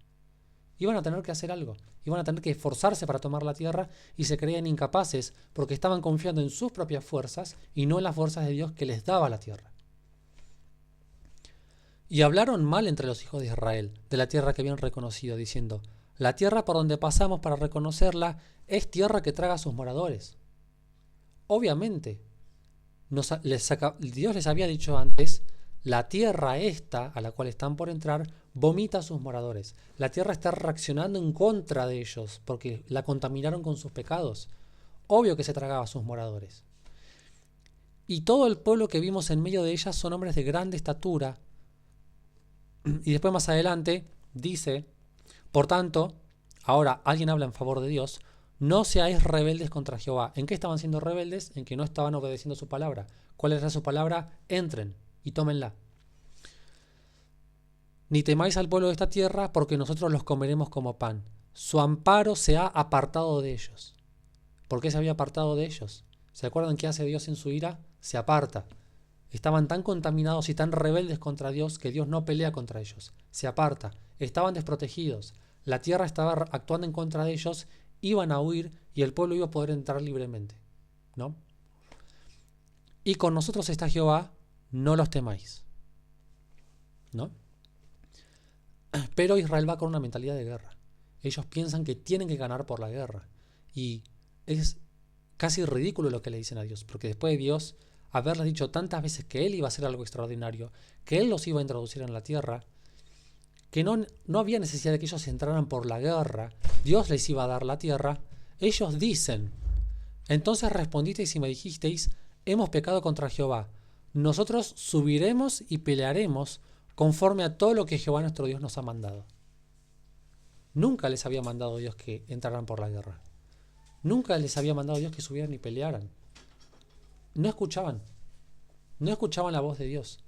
Iban a tener que hacer algo, iban a tener que esforzarse para tomar la tierra y se creían incapaces porque estaban confiando en sus propias fuerzas y no en las fuerzas de Dios que les daba la tierra. Y hablaron mal entre los hijos de Israel de la tierra que habían reconocido, diciendo, la tierra por donde pasamos para reconocerla es tierra que traga a sus moradores. Obviamente, Dios les había dicho antes, la tierra esta a la cual están por entrar vomita a sus moradores. La tierra está reaccionando en contra de ellos porque la contaminaron con sus pecados. Obvio que se tragaba a sus moradores. Y todo el pueblo que vimos en medio de ella son hombres de grande estatura. Y después más adelante dice, por tanto, ahora alguien habla en favor de Dios, no seáis rebeldes contra Jehová. ¿En qué estaban siendo rebeldes? En que no estaban obedeciendo su palabra. ¿Cuál era su palabra? Entren y tómenla. Ni temáis al pueblo de esta tierra, porque nosotros los comeremos como pan. Su amparo se ha apartado de ellos. ¿Por qué se había apartado de ellos? ¿Se acuerdan qué hace Dios en su ira? Se aparta. Estaban tan contaminados y tan rebeldes contra Dios que Dios no pelea contra ellos. Se aparta. Estaban desprotegidos. La tierra estaba actuando en contra de ellos. Iban a huir y el pueblo iba a poder entrar libremente, ¿no? Y con nosotros está Jehová, no los temáis, ¿no? Pero Israel va con una mentalidad de guerra. Ellos piensan que tienen que ganar por la guerra. Y es casi ridículo lo que le dicen a Dios, porque después de Dios haberles dicho tantas veces que Él iba a hacer algo extraordinario, que Él los iba a introducir en la tierra, que no había necesidad de que ellos entraran por la guerra, Dios les iba a dar la tierra, ellos dicen, entonces respondisteis y me dijisteis, hemos pecado contra Jehová, nosotros subiremos y pelearemos conforme a todo lo que Jehová nuestro Dios nos ha mandado. Nunca les había mandado Dios que entraran por la guerra. Nunca les había mandado Dios que subieran y pelearan. No escuchaban la voz de Dios.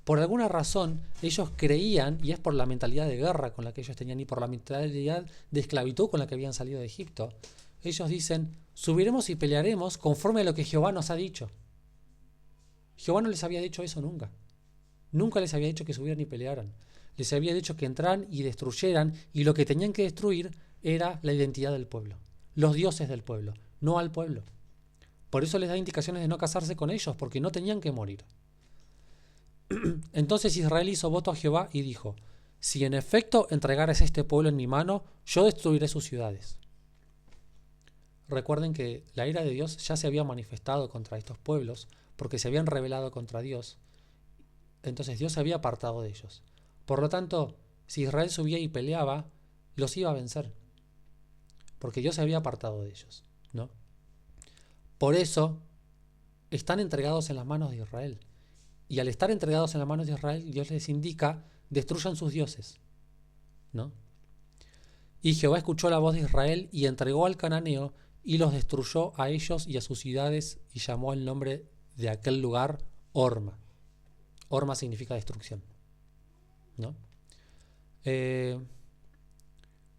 Por alguna razón, ellos creían, y es por la mentalidad de guerra con la que ellos tenían y por la mentalidad de esclavitud con la que habían salido de Egipto, ellos dicen, subiremos y pelearemos conforme a lo que Jehová nos ha dicho. Jehová no les había dicho eso nunca. Nunca les había dicho que subieran y pelearan. Les había dicho que entraran y destruyeran, y lo que tenían que destruir era la identidad del pueblo, los dioses del pueblo, no al pueblo. Por eso les da indicaciones de no casarse con ellos, porque no tenían que morir. Entonces Israel hizo voto a Jehová y dijo, si en efecto entregares este pueblo en mi mano, yo destruiré sus ciudades. Recuerden que la ira de Dios ya se había manifestado contra estos pueblos, porque se habían rebelado contra Dios. Entonces Dios se había apartado de ellos. Por lo tanto, si Israel subía y peleaba, los iba a vencer, porque Dios se había apartado de ellos, ¿no? Por eso están entregados en las manos de Israel. Y al estar entregados en las manos de Israel, Dios les indica, destruyan sus dioses, ¿no? Y Jehová escuchó la voz de Israel y entregó al cananeo y los destruyó a ellos y a sus ciudades y llamó el nombre de aquel lugar Horma. Horma significa destrucción, ¿no?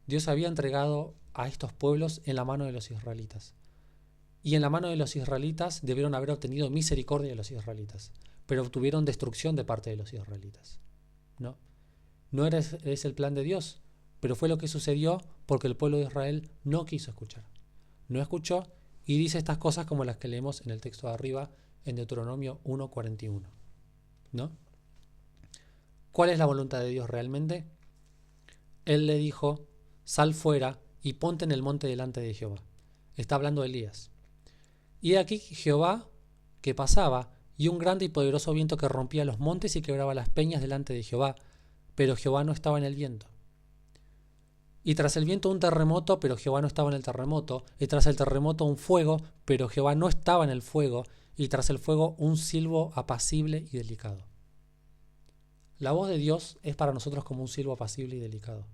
Dios había entregado a estos pueblos en la mano de los israelitas. Y en la mano de los israelitas debieron haber obtenido misericordia de los israelitas, pero obtuvieron destrucción de parte de los israelitas, ¿no? No era ese el plan de Dios, pero fue lo que sucedió porque el pueblo de Israel no quiso escuchar. No escuchó y dice estas cosas como las que leemos en el texto de arriba, en Deuteronomio 1:41, ¿no? ¿Cuál es la voluntad de Dios realmente? Él le dijo, sal fuera y ponte en el monte delante de Jehová. Está hablando de Elías. Y aquí Jehová que pasaba, y un grande y poderoso viento que rompía los montes y quebraba las peñas delante de Jehová, pero Jehová no estaba en el viento. Y tras el viento un terremoto, pero Jehová no estaba en el terremoto. Y tras el terremoto un fuego, pero Jehová no estaba en el fuego. Y tras el fuego un silbo apacible y delicado. La voz de Dios es para nosotros como un silbo apacible y delicado.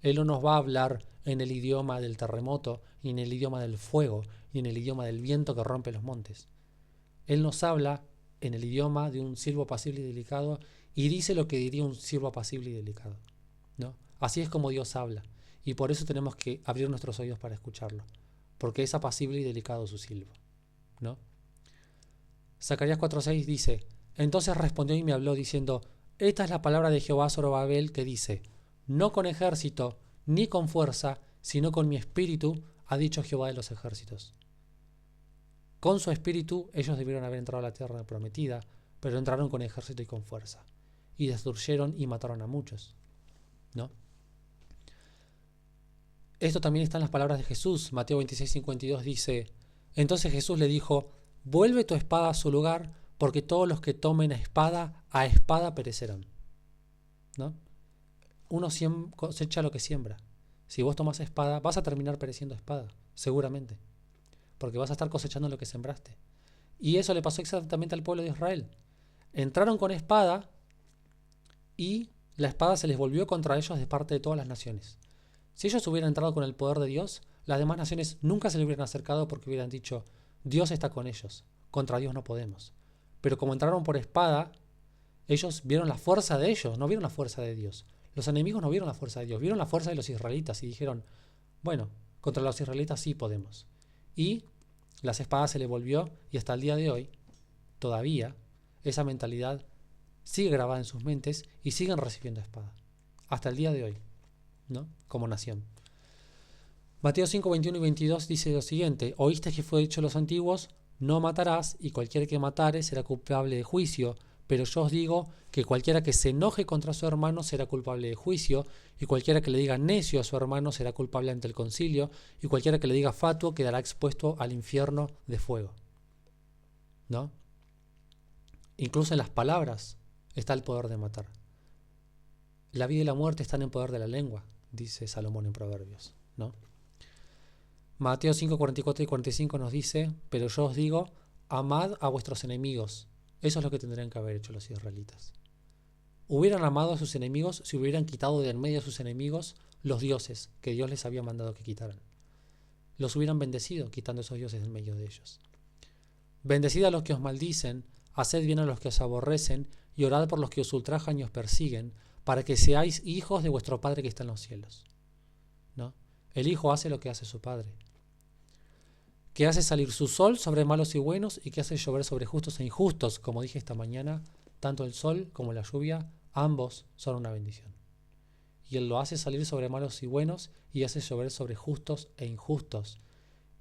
Él no nos va a hablar en el idioma del terremoto, ni en el idioma del fuego, ni en el idioma del viento que rompe los montes. Él nos habla en el idioma de un silbo apacible y delicado y dice lo que diría un silbo apacible y delicado, ¿no? Así es como Dios habla, y por eso tenemos que abrir nuestros oídos para escucharlo, porque es apacible y delicado su silbo, ¿no? Zacarías 4:6 dice, entonces respondió y me habló diciendo, esta es la palabra de Jehová a Zorobabel que dice, no con ejército ni con fuerza, sino con mi espíritu, ha dicho Jehová de los ejércitos. Con su espíritu ellos debieron haber entrado a la tierra prometida, pero entraron con ejército y con fuerza, y destruyeron y mataron a muchos, ¿no? Esto también está en las palabras de Jesús. Mateo 26:52 dice, entonces Jesús le dijo, vuelve tu espada a su lugar, porque todos los que tomen a espada perecerán, ¿no? Uno cosecha lo que siembra. Si vos tomás espada, vas a terminar pereciendo espada, seguramente, porque vas a estar cosechando lo que sembraste. Y eso le pasó exactamente al pueblo de Israel. Entraron con espada y la espada se les volvió contra ellos de parte de todas las naciones. Si ellos hubieran entrado con el poder de Dios, las demás naciones nunca se le hubieran acercado porque hubieran dicho, Dios está con ellos, contra Dios no podemos. Pero como entraron por espada, ellos vieron la fuerza de ellos, no vieron la fuerza de Dios. Los enemigos no vieron la fuerza de Dios, vieron la fuerza de los israelitas y dijeron, bueno, contra los israelitas sí podemos. Y las espadas se le volvió y hasta el día de hoy, todavía, esa mentalidad sigue grabada en sus mentes y siguen recibiendo espada. Hasta el día de hoy, ¿no? Como nación. Mateo 5:21 y 22 dice lo siguiente, oíste que fue dicho a los antiguos, no matarás, y cualquiera que matare será culpable de juicio, pero yo os digo que cualquiera que se enoje contra su hermano será culpable de juicio, y cualquiera que le diga necio a su hermano será culpable ante el concilio, y cualquiera que le diga fatuo quedará expuesto al infierno de fuego, ¿no? Incluso en las palabras está el poder de matar. La vida y la muerte están en poder de la lengua, dice Salomón en Proverbios, ¿no? Mateo 5:44 y 45 nos dice, pero yo os digo, amad a vuestros enemigos. Eso es lo que tendrían que haber hecho los israelitas. Hubieran amado a sus enemigos si hubieran quitado de en medio a sus enemigos los dioses que Dios les había mandado que quitaran. Los hubieran bendecido quitando esos dioses de en medio de ellos. Bendecid a los que os maldicen, haced bien a los que os aborrecen y orad por los que os ultrajan y os persiguen, para que seáis hijos de vuestro Padre que está en los cielos, ¿no? El hijo hace lo que hace su padre, que hace salir su sol sobre malos y buenos y que hace llover sobre justos e injustos. Como dije esta mañana, tanto el sol como la lluvia, ambos son una bendición. Y Él lo hace salir sobre malos y buenos y hace llover sobre justos e injustos.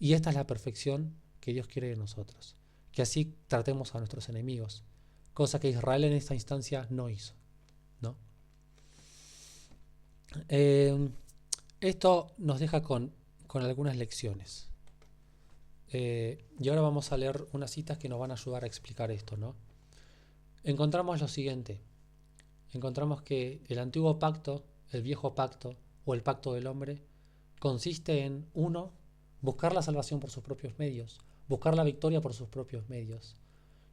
Y esta es la perfección que Dios quiere de nosotros, que así tratemos a nuestros enemigos, cosa que Israel en esta instancia no hizo, ¿no? Esto nos deja con algunas lecciones. Y ahora vamos a leer unas citas que nos van a ayudar a explicar esto, ¿no? Encontramos lo siguiente. Encontramos que el antiguo pacto, el viejo pacto o el pacto del hombre consiste en, uno, buscar la salvación por sus propios medios, buscar la victoria por sus propios medios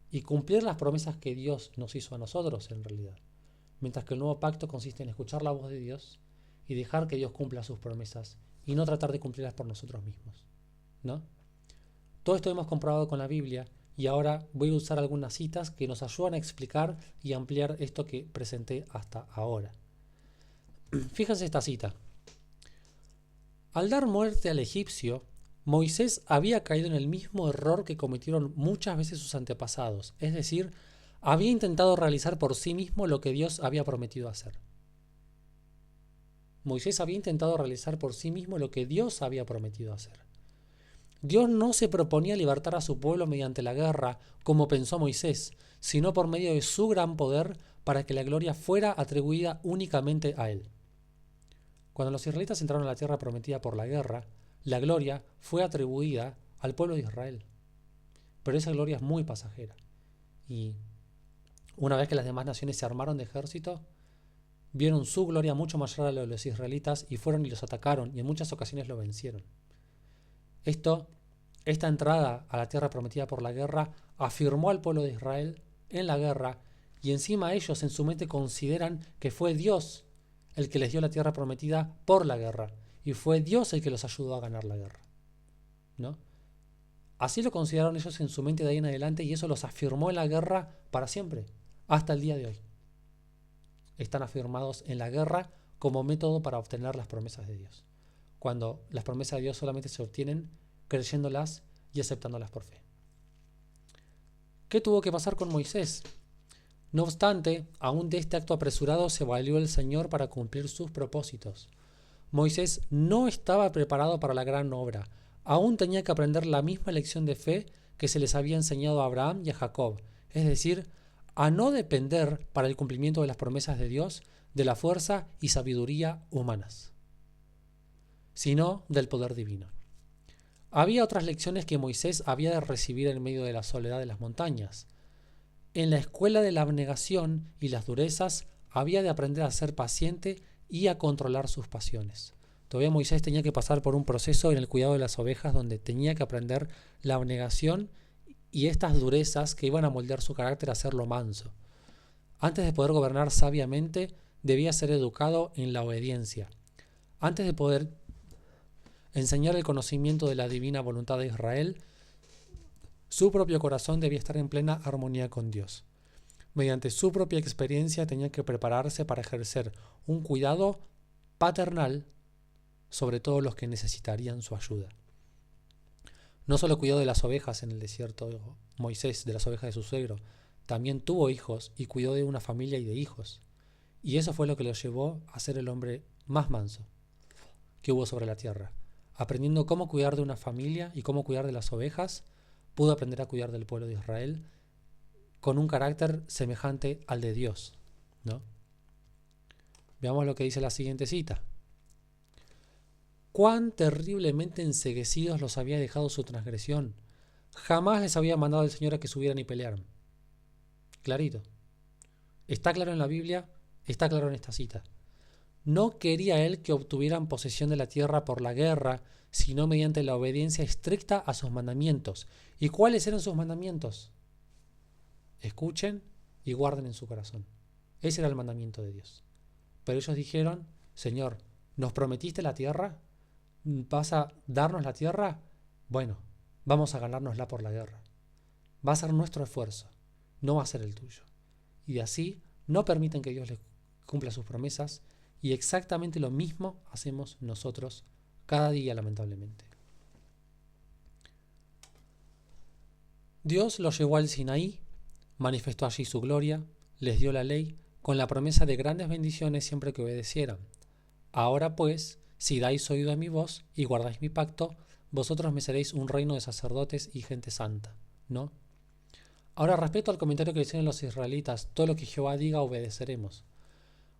y cumplir las promesas que Dios nos hizo a nosotros en realidad. Mientras que el nuevo pacto consiste en escuchar la voz de Dios y dejar que Dios cumpla sus promesas y no tratar de cumplirlas por nosotros mismos, ¿no? Todo esto hemos comprobado con la Biblia Y ahora voy a usar algunas citas que nos ayudan a explicar y ampliar esto que presenté hasta ahora. Fíjense esta cita. Al dar muerte al egipcio, Moisés había caído en el mismo error que cometieron muchas veces sus antepasados, es decir, había intentado realizar por sí mismo lo que Dios había prometido hacer. Moisés había intentado realizar por sí mismo lo que Dios había prometido hacer. Dios no se proponía libertar a su pueblo mediante la guerra, como pensó Moisés, sino por medio de su gran poder para que la gloria fuera atribuida únicamente a él. Cuando los israelitas entraron a la tierra prometida por la guerra, la gloria fue atribuida al pueblo de Israel. Pero esa gloria es muy pasajera. Y una vez que las demás naciones se armaron de ejército, vieron su gloria mucho mayor a la de los israelitas y fueron y los atacaron y en muchas ocasiones lo vencieron. Esta entrada a la tierra prometida por la guerra afirmó al pueblo de Israel en la guerra y encima ellos en su mente consideran que fue Dios el que les dio la tierra prometida por la guerra y fue Dios el que los ayudó a ganar la guerra, ¿no? Así lo consideraron ellos en su mente de ahí en adelante y eso los afirmó en la guerra para siempre, hasta el día de hoy. Están afirmados en la guerra como método para obtener las promesas de Dios, cuando las promesas de Dios solamente se obtienen creyéndolas y aceptándolas por fe. ¿Qué tuvo que pasar con Moisés? No obstante, aún de este acto apresurado se valió el Señor para cumplir sus propósitos. Moisés no estaba preparado para la gran obra, aún tenía que aprender la misma lección de fe que se les había enseñado a Abraham y a Jacob, es decir, a no depender para el cumplimiento de las promesas de Dios de la fuerza y sabiduría humanas, sino del poder divino. Había otras lecciones que Moisés había de recibir en medio de la soledad de las montañas. En la escuela de la abnegación y las durezas había de aprender a ser paciente y a controlar sus pasiones. Todavía Moisés tenía que pasar por un proceso en el cuidado de las ovejas donde tenía que aprender la abnegación y estas durezas que iban a moldear su carácter a hacerlo manso. Antes de poder gobernar sabiamente, debía ser educado en la obediencia. Antes de poder enseñar el conocimiento de la divina voluntad de Israel, su propio corazón debía estar en plena armonía con Dios. Mediante su propia experiencia tenía que prepararse para ejercer un cuidado paternal sobre todos los que necesitarían su ayuda. No solo cuidó de las ovejas en el desierto Moisés, de las ovejas de su suegro, también tuvo hijos y cuidó de una familia y de hijos. Y eso fue lo que lo llevó a ser el hombre más manso que hubo sobre la tierra. Aprendiendo cómo cuidar de una familia y cómo cuidar de las ovejas, pudo aprender a cuidar del pueblo de Israel con un carácter semejante al de Dios, ¿no? Veamos lo que dice la siguiente cita. Cuán terriblemente enceguecidos los había dejado su transgresión. Jamás les había mandado el Señor a que subieran y pelearan. Clarito. Está claro en la Biblia, está claro en esta cita. No quería él que obtuvieran posesión de la tierra por la guerra, sino mediante la obediencia estricta a sus mandamientos. ¿Y cuáles eran sus mandamientos? Escuchen y guarden en su corazón. Ese era el mandamiento de Dios. Pero ellos dijeron, Señor, ¿nos prometiste la tierra? ¿Vas a darnos la tierra? Bueno, vamos a ganárnosla por la guerra. Va a ser nuestro esfuerzo, no va a ser el tuyo. Y así no permiten que Dios les cumpla sus promesas y exactamente lo mismo hacemos nosotros cada día, lamentablemente. Dios los llevó al Sinaí, manifestó allí su gloria, les dio la ley, con la promesa de grandes bendiciones siempre que obedecieran. Ahora pues, si dais oído a mi voz y guardáis mi pacto, vosotros me seréis un reino de sacerdotes y gente santa, ¿no? Ahora, respecto al comentario que hicieron los israelitas, todo lo que Jehová diga obedeceremos.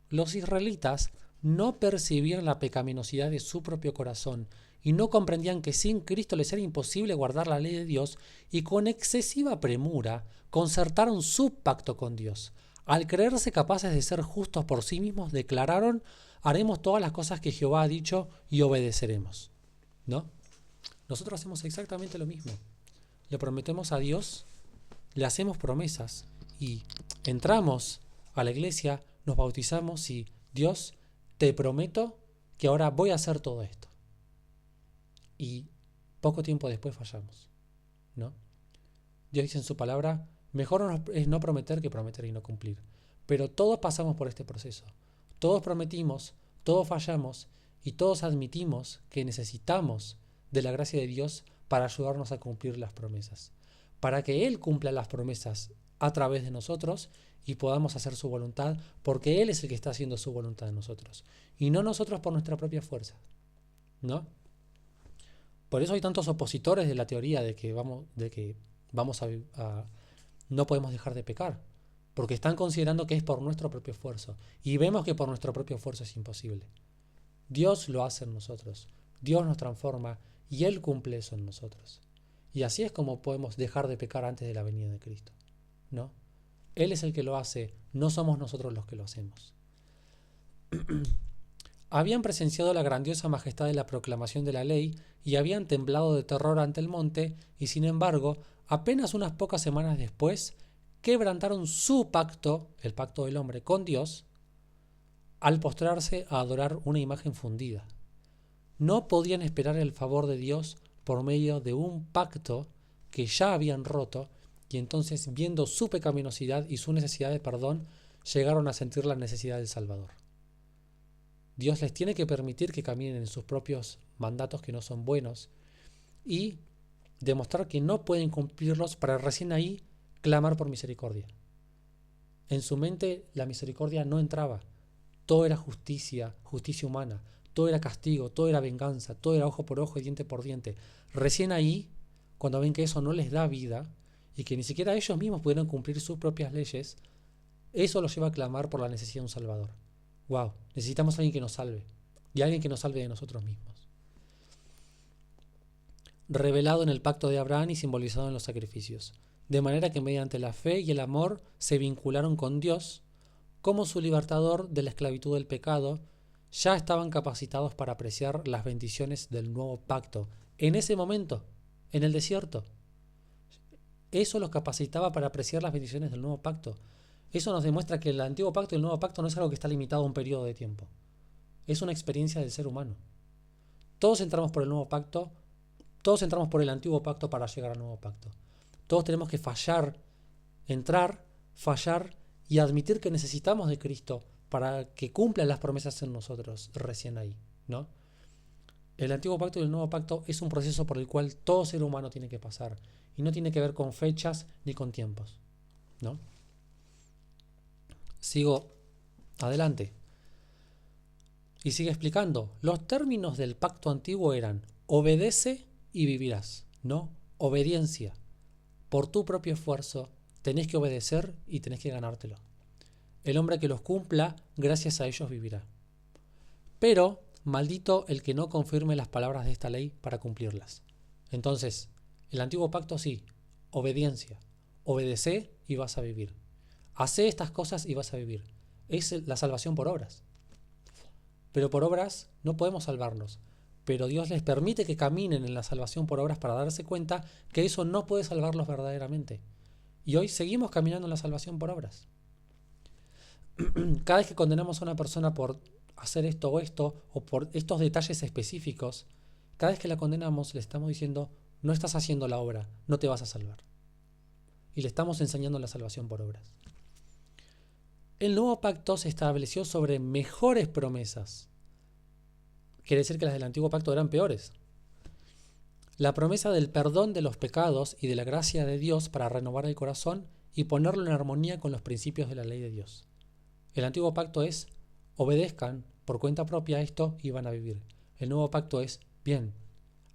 Los israelitas no percibían la pecaminosidad de su propio corazón y no comprendían que sin Cristo les era imposible guardar la ley de Dios y con excesiva premura concertaron su pacto con Dios. Al creerse capaces de ser justos por sí mismos, declararon, haremos todas las cosas que Jehová ha dicho y obedeceremos, ¿no? Nosotros hacemos exactamente lo mismo. Le prometemos a Dios, le hacemos promesas y entramos a la iglesia, nos bautizamos y Dios, te prometo que ahora voy a hacer todo esto. Y poco tiempo después fallamos, ¿no? Dios dice en su palabra, mejor es no prometer que prometer y no cumplir. Pero todos pasamos por este proceso. Todos prometimos, todos fallamos y todos admitimos que necesitamos de la gracia de Dios para ayudarnos a cumplir las promesas. Para que Él cumpla las promesas a través de nosotros y podamos hacer su voluntad, porque Él es el que está haciendo su voluntad en nosotros. Y no nosotros por nuestra propia fuerza. ¿No? Por eso hay tantos opositores de la teoría de que vamos no podemos dejar de pecar, porque están considerando que es por nuestro propio esfuerzo, y vemos que por nuestro propio esfuerzo es imposible. Dios lo hace en nosotros, Dios nos transforma y Él cumple eso en nosotros. Y así es como podemos dejar de pecar antes de la venida de Cristo, ¿no? Él es el que lo hace, no somos nosotros los que lo hacemos. Habían presenciado la grandiosa majestad de la proclamación de la ley y habían temblado de terror ante el monte, y sin embargo, apenas unas pocas semanas después, quebrantaron su pacto, el pacto del hombre, con Dios, al postrarse a adorar una imagen fundida. No podían esperar el favor de Dios por medio de un pacto que ya habían roto, y entonces, viendo su pecaminosidad y su necesidad de perdón, llegaron a sentir la necesidad del Salvador. Dios les tiene que permitir que caminen en sus propios mandatos que no son buenos y demostrar que no pueden cumplirlos para recién ahí clamar por misericordia. En su mente la misericordia no entraba. Todo era justicia, justicia humana. Todo era castigo, todo era venganza, todo era ojo por ojo y diente por diente. Recién ahí, cuando ven que eso no les da vida y que ni siquiera ellos mismos pudieron cumplir sus propias leyes, eso los lleva a clamar por la necesidad de un Salvador. Wow, necesitamos a alguien que nos salve y alguien que nos salve de nosotros mismos. Revelado en el pacto de Abraham y simbolizado en los sacrificios, de manera que mediante la fe y el amor se vincularon con Dios como su libertador de la esclavitud del pecado. Ya estaban capacitados para apreciar las bendiciones del nuevo pacto en ese momento, en el desierto. Eso los capacitaba para apreciar las bendiciones del nuevo pacto. Eso nos demuestra que el antiguo pacto y el nuevo pacto no es algo que está limitado a un periodo de tiempo. Es una experiencia del ser humano. Todos entramos por el nuevo pacto, todos entramos por el antiguo pacto para llegar al nuevo pacto. Todos tenemos que entrar, fallar y admitir que necesitamos de Cristo para que cumpla las promesas en nosotros recién ahí, ¿no? El antiguo pacto y el nuevo pacto es un proceso por el cual todo ser humano tiene que pasar y no tiene que ver con fechas ni con tiempos, ¿no? Sigo adelante. Y sigue explicando. Los términos del pacto antiguo eran obedece y vivirás, no obediencia. Por tu propio esfuerzo tenés que obedecer y tenés que ganártelo. El hombre que los cumpla, gracias a ellos vivirá. Pero maldito el que no confirme las palabras de esta ley para cumplirlas. Entonces, el antiguo pacto sí, obediencia. Obedece y vas a vivir. Hacé estas cosas y vas a vivir. Es la salvación por obras. Pero por obras no podemos salvarnos. Pero Dios les permite que caminen en la salvación por obras para darse cuenta que eso no puede salvarlos verdaderamente. Y hoy seguimos caminando en la salvación por obras. Cada vez que condenamos a una persona por hacer esto o por estos detalles específicos, cada vez que la condenamos le estamos diciendo, no estás haciendo la obra, no te vas a salvar. Y le estamos enseñando la salvación por obras. El nuevo pacto se estableció sobre mejores promesas. Quiere decir que las del antiguo pacto eran peores. La promesa del perdón de los pecados y de la gracia de Dios para renovar el corazón y ponerlo en armonía con los principios de la ley de Dios. El antiguo pacto es, obedezcan por cuenta propia esto y van a vivir. El nuevo pacto es, bien,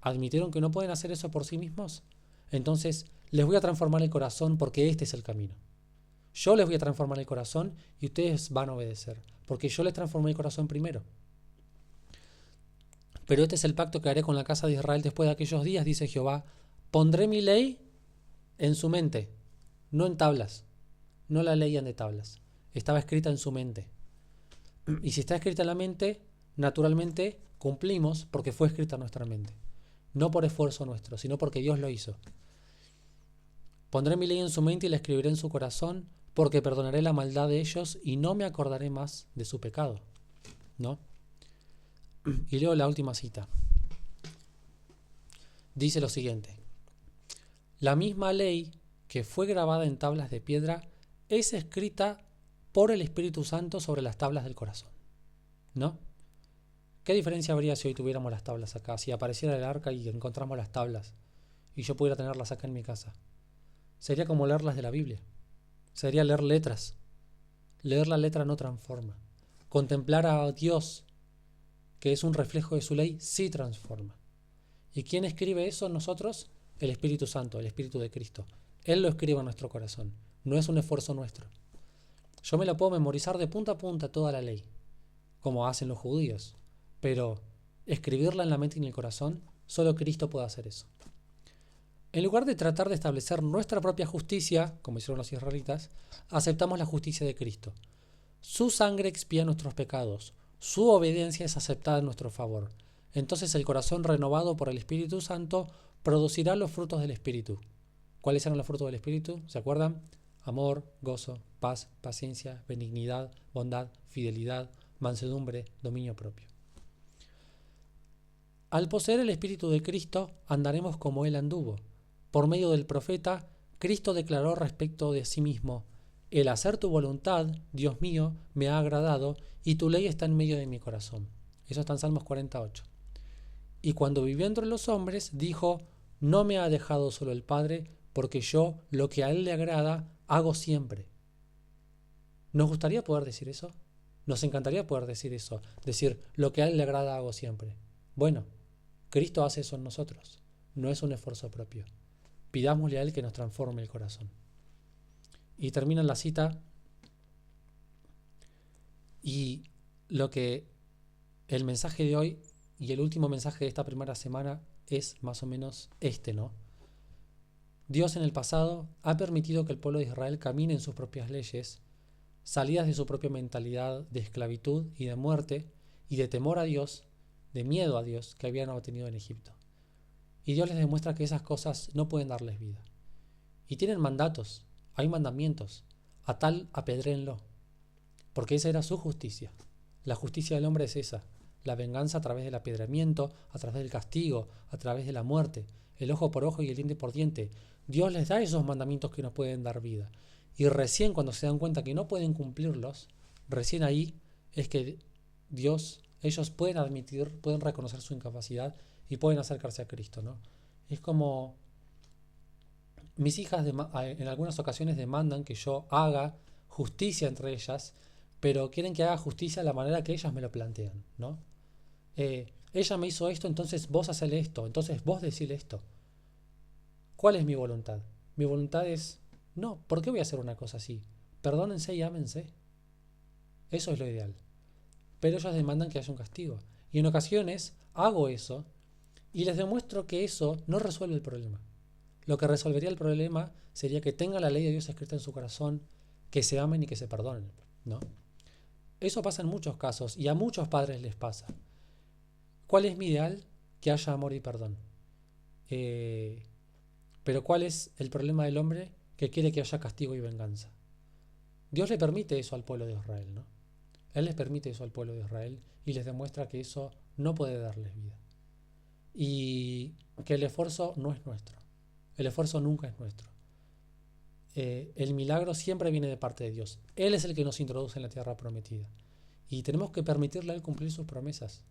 ¿admitieron que no pueden hacer eso por sí mismos? Entonces, les voy a transformar el corazón porque este es el camino. Yo les voy a transformar el corazón y ustedes van a obedecer, porque yo les transformé el corazón primero. Pero este es el pacto que haré con la casa de Israel después de aquellos días, dice Jehová. Pondré mi ley en su mente, no en tablas. No la leían de tablas. Estaba escrita en su mente. Y si está escrita en la mente, naturalmente cumplimos porque fue escrita en nuestra mente. No por esfuerzo nuestro, sino porque Dios lo hizo. Pondré mi ley en su mente y la escribiré en su corazón, porque perdonaré la maldad de ellos y no me acordaré más de su pecado. ¿No? Y leo la última cita. Dice lo siguiente. La misma ley que fue grabada en tablas de piedra, es escrita por el Espíritu Santo sobre las tablas del corazón, ¿no? ¿Qué diferencia habría si hoy tuviéramos las tablas acá? Si apareciera el arca y encontramos las tablas y yo pudiera tenerlas acá en mi casa. Sería como leerlas de la Biblia. Sería leer letras. Leer la letra no transforma. Contemplar a Dios, que es un reflejo de su ley, sí transforma. ¿Y quién escribe eso en nosotros? El Espíritu Santo, el Espíritu de Cristo. Él lo escribe en nuestro corazón. No es un esfuerzo nuestro. Yo me la puedo memorizar de punta a punta toda la ley, como hacen los judíos. Pero escribirla en la mente y en el corazón, solo Cristo puede hacer eso. En lugar de tratar de establecer nuestra propia justicia, como hicieron los israelitas, aceptamos la justicia de Cristo. Su sangre expía nuestros pecados, su obediencia es aceptada en nuestro favor. Entonces el corazón renovado por el Espíritu Santo producirá los frutos del Espíritu. ¿Cuáles eran los frutos del Espíritu? ¿Se acuerdan? Amor, gozo, paz, paciencia, benignidad, bondad, fidelidad, mansedumbre, dominio propio. Al poseer el Espíritu de Cristo, andaremos como Él anduvo. Por medio del profeta, Cristo declaró respecto de sí mismo: el hacer tu voluntad, Dios mío, me ha agradado, y tu ley está en medio de mi corazón. Eso está en Salmos 48. Y cuando vivió entre los hombres, dijo: no me ha dejado solo el Padre, porque yo, lo que a Él le agrada, hago siempre. ¿Nos gustaría poder decir eso? Nos encantaría poder decir eso, decir: lo que a Él le agrada, hago siempre. Bueno, Cristo hace eso en nosotros, no es un esfuerzo propio. Pidámosle a Él que nos transforme el corazón. Y termina la cita, y lo que el mensaje de hoy y el último mensaje de esta primera semana es más o menos este, ¿no? Dios en el pasado ha permitido que el pueblo de Israel camine en sus propias leyes, salidas de su propia mentalidad de esclavitud y de muerte y de temor a Dios, de miedo a Dios que habían obtenido en Egipto. Y Dios les demuestra que esas cosas no pueden darles vida. Y tienen mandatos, hay mandamientos, a tal apedréenlo, porque esa era su justicia. La justicia del hombre es esa, la venganza a través del apedreamiento, a través del castigo, a través de la muerte, el ojo por ojo y el diente por diente. Dios les da esos mandamientos que nos pueden dar vida. Y recién cuando se dan cuenta que no pueden cumplirlos, recién ahí es que ellos pueden admitir, pueden reconocer su incapacidad y pueden acercarse a Cristo, ¿no? Es como mis hijas en algunas ocasiones demandan que yo haga justicia entre ellas, pero quieren que haga justicia de la manera que ellas me lo plantean, ¿no? Ella me hizo esto, entonces vos hacele esto, entonces vos decile esto. ¿Cuál es mi voluntad? Mi voluntad es: no, ¿por qué voy a hacer una cosa así? Perdónense y ámense. Eso es lo ideal. Pero ellos demandan que haya un castigo. Y en ocasiones hago eso y les demuestro que eso no resuelve el problema. Lo que resolvería el problema sería que tengan la ley de Dios escrita en su corazón, que se amen y que se perdonen, ¿no? Eso pasa en muchos casos y a muchos padres les pasa. ¿Cuál es mi ideal? Que haya amor y perdón. Pero ¿cuál es el problema del hombre? Que quiere que haya castigo y venganza. Dios le permite eso al pueblo de Israel, ¿no? Él les permite eso al pueblo de Israel y les demuestra que eso no puede darles vida. Y que el esfuerzo no es nuestro. El esfuerzo nunca es nuestro. El milagro siempre viene de parte de Dios. Él es el que nos introduce en la tierra prometida. Y tenemos que permitirle a Él cumplir sus promesas.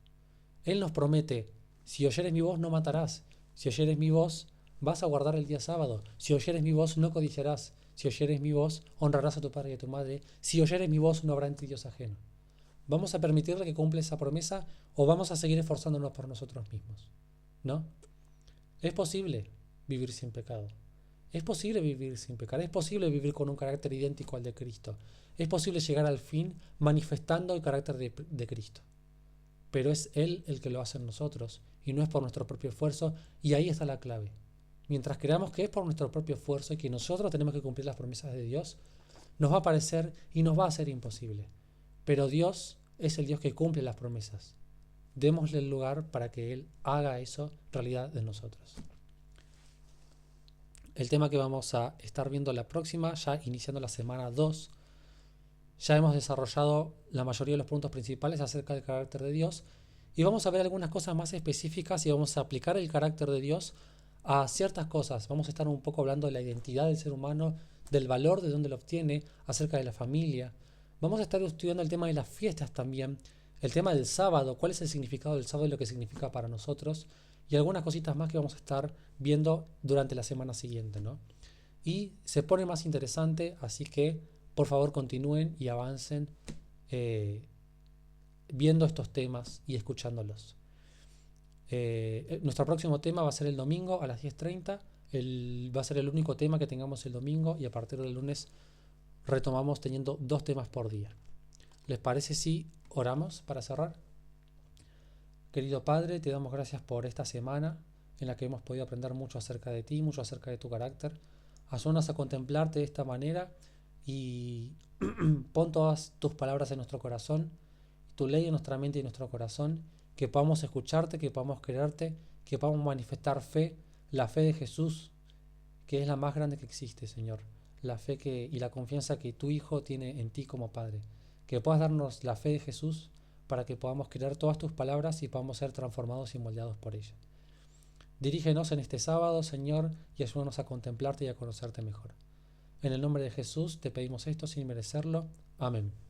Él nos promete: si oyeres mi voz no matarás. Si oyeres mi voz vas a guardar el día sábado. Si oyeres mi voz no codiciarás. Si oyeres mi voz honrarás a tu padre y a tu madre. Si oyeres mi voz no habrá en ti Dios ajeno. ¿Vamos a permitirle que cumpla esa promesa o vamos a seguir esforzándonos por nosotros mismos? ¿No? Es posible vivir sin pecado. Es posible vivir sin pecar. Es posible vivir con un carácter idéntico al de Cristo. Es posible llegar al fin manifestando el carácter de Cristo. Pero es Él el que lo hace en nosotros y no es por nuestro propio esfuerzo, y ahí está la clave. Mientras creamos que es por nuestro propio esfuerzo y que nosotros tenemos que cumplir las promesas de Dios, nos va a parecer y nos va a ser imposible. Pero Dios es el Dios que cumple las promesas. Démosle el lugar para que Él haga eso realidad de nosotros. El tema que vamos a estar viendo la próxima, ya iniciando la semana 2, ya hemos desarrollado la mayoría de los puntos principales acerca del carácter de Dios y vamos a ver algunas cosas más específicas y vamos a aplicar el carácter de Dios a ciertas cosas. Vamos a estar un poco hablando de la identidad del ser humano, del valor de dónde lo obtiene, acerca de la familia. Vamos a estar estudiando el tema de las fiestas también, el tema del sábado, cuál es el significado del sábado y lo que significa para nosotros, y algunas cositas más que vamos a estar viendo durante la semana siguiente, ¿no? Y se pone más interesante, así que por favor continúen y avancen viendo estos temas y escuchándolos. Nuestro próximo tema va a ser el domingo a las 10:30. Va a ser el único tema que tengamos el domingo y a partir del lunes retomamos teniendo 2 temas por día. ¿Les parece si oramos para cerrar? Querido Padre, te damos gracias por esta semana en la que hemos podido aprender mucho acerca de ti, mucho acerca de tu carácter. Ayúdanos a contemplarte de esta manera y pon todas tus palabras en nuestro corazón, tu ley en nuestra mente y en nuestro corazón, que podamos escucharte, que podamos quererte, que podamos manifestar fe, la fe de Jesús, que es la más grande que existe, Señor. La fe y la confianza que tu Hijo tiene en ti como Padre. Que puedas darnos la fe de Jesús para que podamos creer todas tus palabras y podamos ser transformados y moldeados por ella. Dirígenos en este sábado, Señor, y ayúdanos a contemplarte y a conocerte mejor. En el nombre de Jesús te pedimos esto sin merecerlo. Amén.